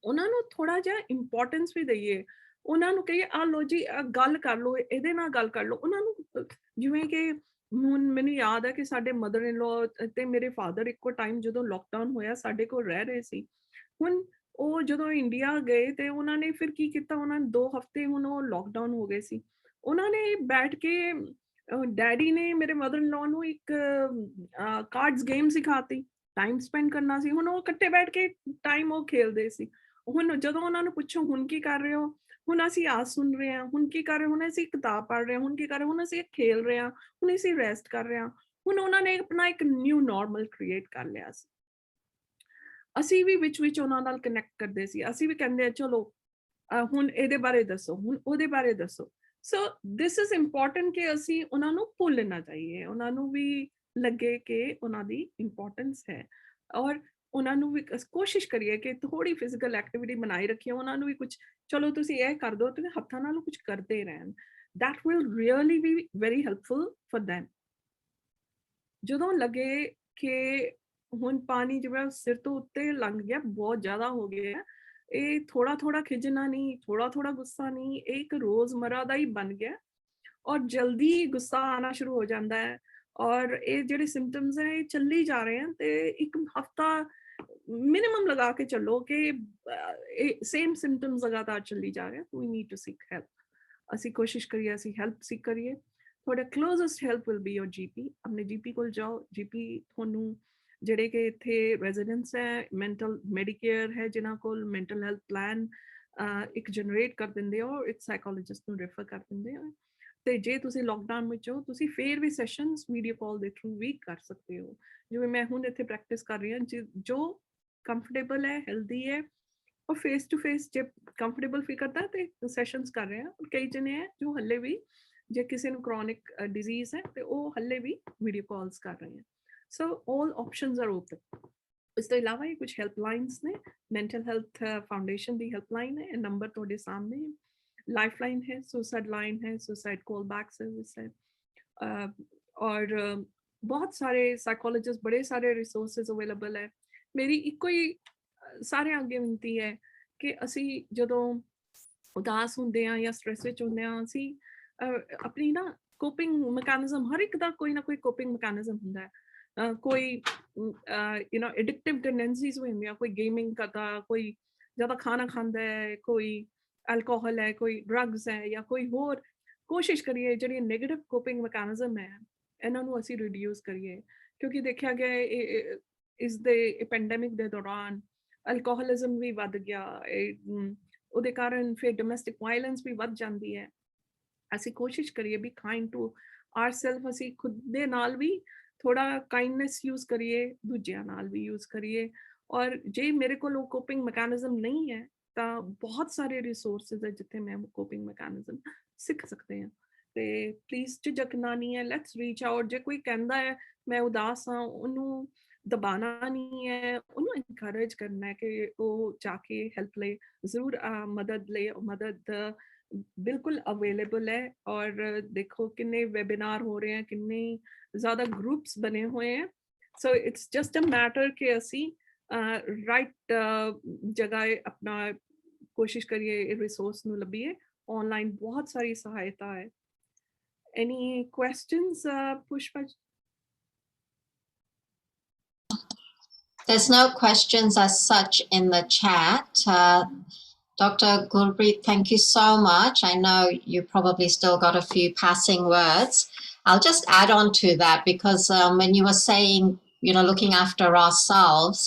ਉਹਨਾਂ ਨੂੰ ਥੋੜਾ ਜਿਹਾ ਇੰਪੋਰਟੈਂਸ ਵੀ ਦਈਏ, ਉਹਨਾਂ ਨੂੰ ਕਹੀਏ ਆ ਲੋ ਜੀ ਗੱਲ ਕਰ ਲਓ, ਇਹਦੇ ਨਾਲ ਗੱਲ ਕਰ ਲਓ। ਉਹਨਾਂ ਨੂੰ ਜਿਵੇਂ ਕਿ ਹੁਣ ਮੈਨੂੰ ਯਾਦ ਹੈ ਕਿ ਸਾਡੇ ਮਦਰ ਇਨ ਲੋ ਤੇ ਮੇਰੇ ਫਾਦਰ ਇੱਕੋ ਟਾਈਮ ਜਦੋਂ ਲੋਕਡਾਊਨ ਹੋਇਆ ਸਾਡੇ ਕੋਲ ਰਹਿ ਰਹੇ ਸੀ। ਹੁਣ ਉਹ ਜਦੋਂ ਇੰਡੀਆ ਗਏ ਤੇ ਉਹਨਾਂ ਨੇ ਫਿਰ ਕੀ ਕੀਤਾ, ਉਹਨਾਂ ਨੇ 2 ਹਫ਼ਤੇ ਹੁਣ ਉਹ ਲੋਕਡਾਊਨ ਹੋ ਗਏ ਸੀ, ਉਹਨਾਂ ਨੇ ਬੈਠ ਕੇ ਡੈਡੀ ਨੇ ਮੇਰੇ ਮਦਰ ਇਨ ਲੋ ਨੂੰ ਇੱਕ ਕਾਰਡਸ ਗੇਮ ਸਿਖਾਤੀ, ਟਾਈਮ ਸਪੈਂਡ ਕਰਨਾ ਸੀ। ਹੁਣ ਉਹ ਇਕੱਠੇ ਬੈਠ ਕੇ ਟਾਈਮ ਉਹ ਖੇਲਦੇ ਸੀ। ਹੁਣ ਜਦੋਂ ਉਹਨਾਂ ਨੂੰ ਪੁੱਛੋ ਹੁਣ ਕੀ ਕਰ ਰਹੇ ਹੋ, ਹੁਣ ਅਸੀਂ ਆ ਸੁਣ ਰਹੇ ਹਾਂ, ਹੁਣ ਕੀ ਕਰ ਰਹੇ, ਹੁਣ ਅਸੀਂ ਕਿਤਾਬ ਪੜ੍ਹ ਰਹੇ ਹਾਂ, ਹੁਣ ਕੀ ਕਰ ਰਹੇ, ਹੁਣ ਅਸੀਂ ਖੇਲ ਰਹੇ ਹਾਂ, ਹੁਣ ਅਸੀਂ ਰੈਸਟ ਕਰ ਰਹੇ ਹਾਂ। ਹੁਣ ਉਹਨਾਂ ਨੇ ਆਪਣਾ ਇੱਕ ਨਿਊ ਨਾਰਮਲ ਕ੍ਰੀਏਟ ਕਰ ਲਿਆ ਸੀ। ਅਸੀਂ ਵੀ ਵਿੱਚ ਉਹਨਾਂ ਨਾਲ ਕਨੈਕਟ ਕਰਦੇ ਸੀ, ਅਸੀਂ ਵੀ ਕਹਿੰਦੇ ਆ ਚਲੋ ਹੁਣ ਇਹਦੇ ਬਾਰੇ ਦੱਸੋ, ਹੁਣ ਉਹਦੇ ਬਾਰੇ ਦੱਸੋ। ਸੋ ਦਿਸ ਇਜ਼ ਇੰਪੋਰਟੈਂਟ ਕਿ ਅਸੀਂ ਉਹਨਾਂ ਨੂੰ ਭੁੱਲ ਨਾ ਜਾਈਏ, ਉਹਨਾਂ ਨੂੰ ਵੀ ਲੱਗੇ ਕਿ ਉਹਨਾਂ ਦੀ ਇੰਪੋਰਟੈਂਸ ਹੈ, ਔਰ ਉਹਨਾਂ ਨੂੰ ਵੀ ਕੋਸ਼ਿਸ਼ ਕਰੀਏ ਕਿ ਥੋੜੀ ਫਿਜ਼ੀਕਲ ਐਕਟੀਵਿਟੀ ਬਣਾਈ ਰੱਖੀਏ, ਉਹਨਾਂ ਨੂੰ ਵੀ ਕੁਝ ਚਲੋ ਤੁਸੀਂ ਇਹ ਕਰ ਦਿਓ, ਤੁਸੀਂ ਹੱਥਾਂ ਨਾਲ ਕੁਝ ਕਰਦੇ ਰਹਿਣ। that will really be very helpful for them। ਜਦੋਂ ਲੱਗੇ ਕਿ ਹੁਣ ਪਾਣੀ ਜਿਵੇਂ ਸਿਰ ਤੋਂ ਉੱਤੇ ਲੰਘ ਗਿਆ, ਬਹੁਤ ਜ਼ਿਆਦਾ ਹੋ ਗਿਆ, ਇਹ ਥੋੜਾ ਥੋੜਾ ਖਿਜਣਾ ਨਹੀਂ, ਥੋੜਾ ਥੋੜਾ ਗੁੱਸਾ ਨਹੀਂ, ਇਹ ਇੱਕ ਰੋਜ਼ਮਰਾ ਦਾ ਹੀ ਬਣ ਗਿਆ, ਔਰ ਜਲਦੀ ਗੁੱਸਾ ਆਣਾ ਸ਼ੁਰੂ ਹੋ ਜਾਂਦਾ ਹੈ, ਔਰ ਇਹ ਜਿਹੜੇ ਸਿੰਪਟਮਸ ਹੈ ਇਹ ਚੱਲੀ ਜਾ ਰਹੇ ਹਨ। ਤੇ ਇੱਕ ਹਫਤਾ ਮਿਨੀਮਮ ਲਗਾ ਕੇ ਚੱਲੋ ਕਿ ਸੇਮ ਸਿੰਪਟਮਸ ਲਗਾਤਾਰ ਚੱਲੀ ਜਾ ਰਹੇ, we need to seek help। ਅਸੀਂ ਕੋਸ਼ਿਸ਼ ਕਰੀਏ, ਅਸੀਂ ਹੈਲਪ ਸੀਕ ਕਰੀਏ। ਤੁਹਾਡਾ closest help will be your GP। ਆਪਣੇ GP ਕੋਲ ਜਾਓ, GP ਤੁਹਾਨੂੰ ਜਿਹੜੇ ਕਿ ਇੱਥੇ ਰੈਜ਼ੀਡੈਂਟਸ ਹੈ, ਮੈਂਟਲ ਮੈਡੀਕੇਅਰ ਹੈ ਜਿਨ੍ਹਾਂ ਕੋਲ ਮੈਂਟਲ ਹੈਲਥ ਪਲਾਨ ਇੱਕ ਜਨਰੇਟ ਕਰ ਦਿੰਦੇ ਹੋ, ਇੱਕ ਸਾਈਕੋਲੋਜਿਸਟ ਨੂੰ ਰੈਫਰ ਕਰ ਦਿੰਦੇ ਹੋ। ਤੇ ਜੇ ਤੁਸੀਂ ਲੋਕਡਾਊਨ ਵਿੱਚ ਹੋ, ਤੁਸੀਂ ਫੇਰ ਵੀ ਸੈਸ਼ਨਸ ਵੀਡੀਓ ਕਾਲ ਦੇ ਥਰੂ ਵੀ ਕਰ ਸਕਦੇ ਹੋ, ਜਿਵੇਂ ਮੈਂ ਹੁਣ ਇੱਥੇ ਪ੍ਰੈਕਟਿਸ ਕਰ ਰਹੀ ਹਾਂ। ਜੋ ਕੰਫਰਟੇਬਲ ਹੈ, ਹੈਲਦੀ ਹੈ, ਔਰ ਫੇਸ ਟੂ ਫੇਸ ਜੇ ਕੰਫਰਟੇਬਲ ਫੀਲ ਕਰਦਾ ਤੇ ਸੈਸ਼ਨਸ ਕਰ ਰਹੇ ਹਾਂ। ਕਈ ਜਣੇ ਹੈ ਜੋ ਹਲੇ ਵੀ ਜੇ ਕਿਸੇ ਨੂੰ chronic disease ਹੈ ਤੇ ਉਹ ਹੱਲੇ ਵੀ ਵੀਡੀਓ ਕਾਲਸ ਕਰ ਰਹੇ ਹਨ। ਸੋ all options are open। ਇਸ ਤੋਂ ਇਲਾਵਾ ਇਹ ਕੁਝ ਹੈਲਪਲਾਈਨਸ ਨੇ, ਮੈਂਟਲ ਹੈਲਥ ਫਾਊਂਡੇਸ਼ਨ ਦੀ ਹੈਲਪਲਾਈਨ ਹੈ, ਇਹ ਨੰਬਰ ਤੁਹਾਡੇ ਸਾਹਮਣੇ ਹੈ, ਲਾਈਫਲਾइन है, सुसाइड लाइन है, सुसाइड कॉल बैक सर्विस है, और बहुत सारे साइकोलॉजिस्ट, बड़े सारे रिसोर्सेज अवेलेबल है। मेरी इको ही सारे अगे विनती है कि असी जदों उदास होंदे हां या स्ट्रेस विच होंदे हां, असी अपनी ना कोपिंग मैकेनिज्म, हर एक दा कोई ना कोई कोपिंग मैकेनिज्म हुंदा है। कोई यू नो एडिक्टिव टेंडेंसीज होंदियां, कोई गेमिंग करदा, कोई ज़्यादा खाना खांदा है, कोई अल्कोहल है, कोई ड्रग्स है, या कोई होर। कोशिश करिए जिहड़ी नेगेटिव कोपिंग मैकेनिज्म है इन्हां नूं असीं रिड्यूस करिए, क्योंकि देखा गया इस दे पैंडेमिक दे दौरान अल्कोहलिज्म भी वध गया, ਉਹਦੇ ਕਾਰਨ फिर डोमैस्टिक वायलेंस भी वध जाती है। ਅਸੀਂ कोशिश करिए भी काइंड टू आरसैल्फ, ਅਸੀਂ खुद दे नाल भी थोड़ा काइंडनेस यूज़ करिए, दूजियां नाल भी यूज़ करिए। और जे मेरे को कोपिंग मैकेनिज्म नहीं है ਤਾਂ ਬਹੁਤ ਸਾਰੇ ਰਿਸੋਰਸਿਸ ਹੈ ਜਿੱਥੇ ਮੈਂ ਕੋਪਿੰਗ ਮੈਕੈਨਿਜ਼ਮ ਸਿੱਖ ਸਕਦੇ ਹਾਂ। ਤੇ ਪਲੀਜ਼ ਝਿਜਕਣਾ ਨਹੀਂ ਹੈ, ਲੈਟਸ ਰੀਚ ਆਊਟ। ਜੇ ਕੋਈ ਕਹਿੰਦਾ ਹੈ ਮੈਂ ਉਦਾਸ ਹਾਂ, ਉਹਨੂੰ ਦਬਾਣਾ ਨਹੀਂ ਹੈ, ਉਹਨੂੰ ਇਨਕਰੇਜ ਕਰਨਾ ਹੈ ਕਿ ਉਹ ਜਾ ਕੇ ਹੈਲਪ ਲੈ, ਜ਼ਰੂਰ ਮਦਦ ਲੈ। ਮਦਦ ਬਿਲਕੁਲ ਅਵੇਲੇਬਲ ਹੈ। ਔਰ ਦੇਖੋ ਕਿੰਨੇ ਵੈਬਿਨਾਰ ਹੋ ਰਹੇ ਹਨ, ਕਿੰਨੇ ਜ਼ਿਆਦਾ ਗਰੁੱਪਸ ਬਣੇ ਹੋਏ हैं। So it's just a matter कि ਅਸੀਂ राइट जगह अपना कोशिश करिए, रिसोर्स ਨੂੰ ਲੱਭੀਏ। ऑनलाइन बहुत सारी सहायता है। Any questions, Pushpa? There's no questions as such in the chat. Dr. Gurprit, thank you so much. I know you probably still got a few passing words. I'll just add on to that because when you were saying, you know, looking after ourselves,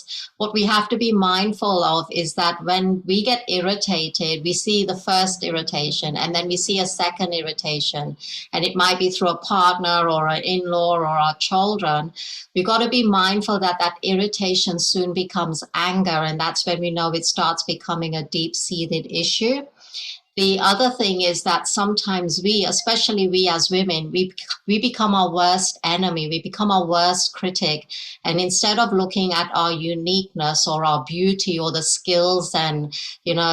what we have to be mindful of is that when we get irritated, we see the first irritation and then we see a second irritation, and it might be through a partner or an in-law or our children. We've got to be mindful that that irritation soon becomes anger, and that's when we know it starts becoming a deep-seated issue. The other thing is that sometimes we, especially we as women, we become our worst enemy. We become our worst critic. And instead of looking at our uniqueness or our beauty or the skills and, you know,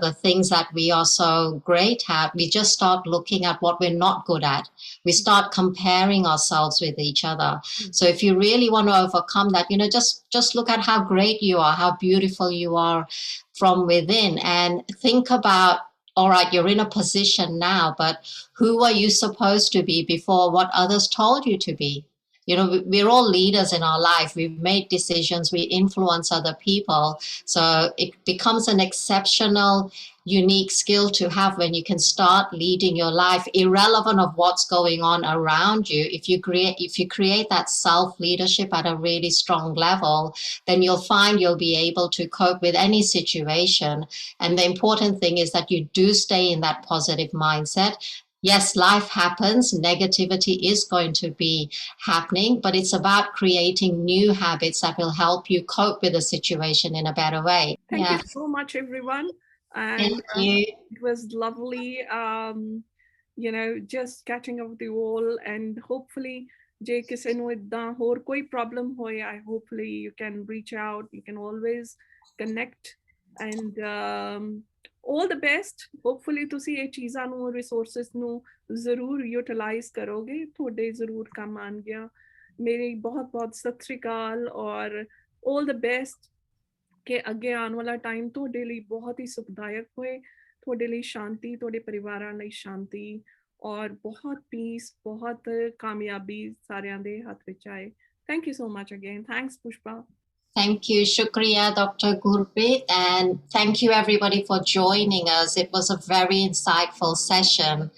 the things that we are so great at, we just start looking at what we're not good at. We start comparing ourselves with each other. So if you really want to overcome that, you know, just look at how great you are, how beautiful you are from within, and think about, all right, you're in a position now, but who were you supposed to be before what others told you to be? You know, we're all leaders in our life. We've made decisions. We influence other people. So it becomes an exceptional, unique skill to have when you can start leading your life, irrelevant of what's going on around you. If you create that self-leadership at a really strong level, then you'll find you'll be able to cope with any situation. And the important thing is that you do stay in that positive mindset. Yes, life happens. Negativity is going to be happening, but it's about creating new habits that will help you cope with the situation in a better way. Thank you so much, everyone. And Thank you. It was lovely, you know, just catching up with you all. And hopefully, ਜੇ ਕਿਸੇ ਨੂੰ ਇੱਦਾਂ ਹੋਰ ਕੋਈ ਪ੍ਰੋਬਲਮ ਹੋਏ, I hopefully you can reach out. You can always connect. And all the best. Hopefully ਤੁਸੀਂ ਇਹ ਚੀਜ਼ਾਂ ਨੂੰ, ਰਿਸੋਰਸਿਸ ਨੂੰ ਜ਼ਰੂਰ ਯੂਟਿਲਾਈਜ਼ ਕਰੋਗੇ, ਤੁਹਾਡੇ ਜ਼ਰੂਰ ਕੰਮ ਆਉਣਗੀਆਂ। ਮੇਰੀ ਬਹੁਤ ਬਹੁਤ ਸਤਿ ਸ਼੍ਰੀ ਅਕਾਲ ਔਰ all the best ਕਿ ਅੱਗੇ ਆਉਣ ਵਾਲਾ ਟਾਈਮ ਤੁਹਾਡੇ ਲਈ ਬਹੁਤ ਹੀ ਸੁਖਦਾਇਕ ਹੋਏ, ਤੁਹਾਡੇ ਲਈ ਸ਼ਾਂਤੀ, ਤੁਹਾਡੇ ਪਰਿਵਾਰਾਂ ਲਈ ਸ਼ਾਂਤੀ ਔਰ ਬਹੁਤ ਪੀਸ, ਬਹੁਤ ਕਾਮਯਾਬੀ ਸਾਰਿਆਂ ਦੇ ਹੱਥ ਵਿੱਚ ਆਏ। Thank you so much again. Thanks, Pushpa. Thank you. Shukriya, Dr. Gurprit. And thank you, everybody, for joining us. It was a very insightful session.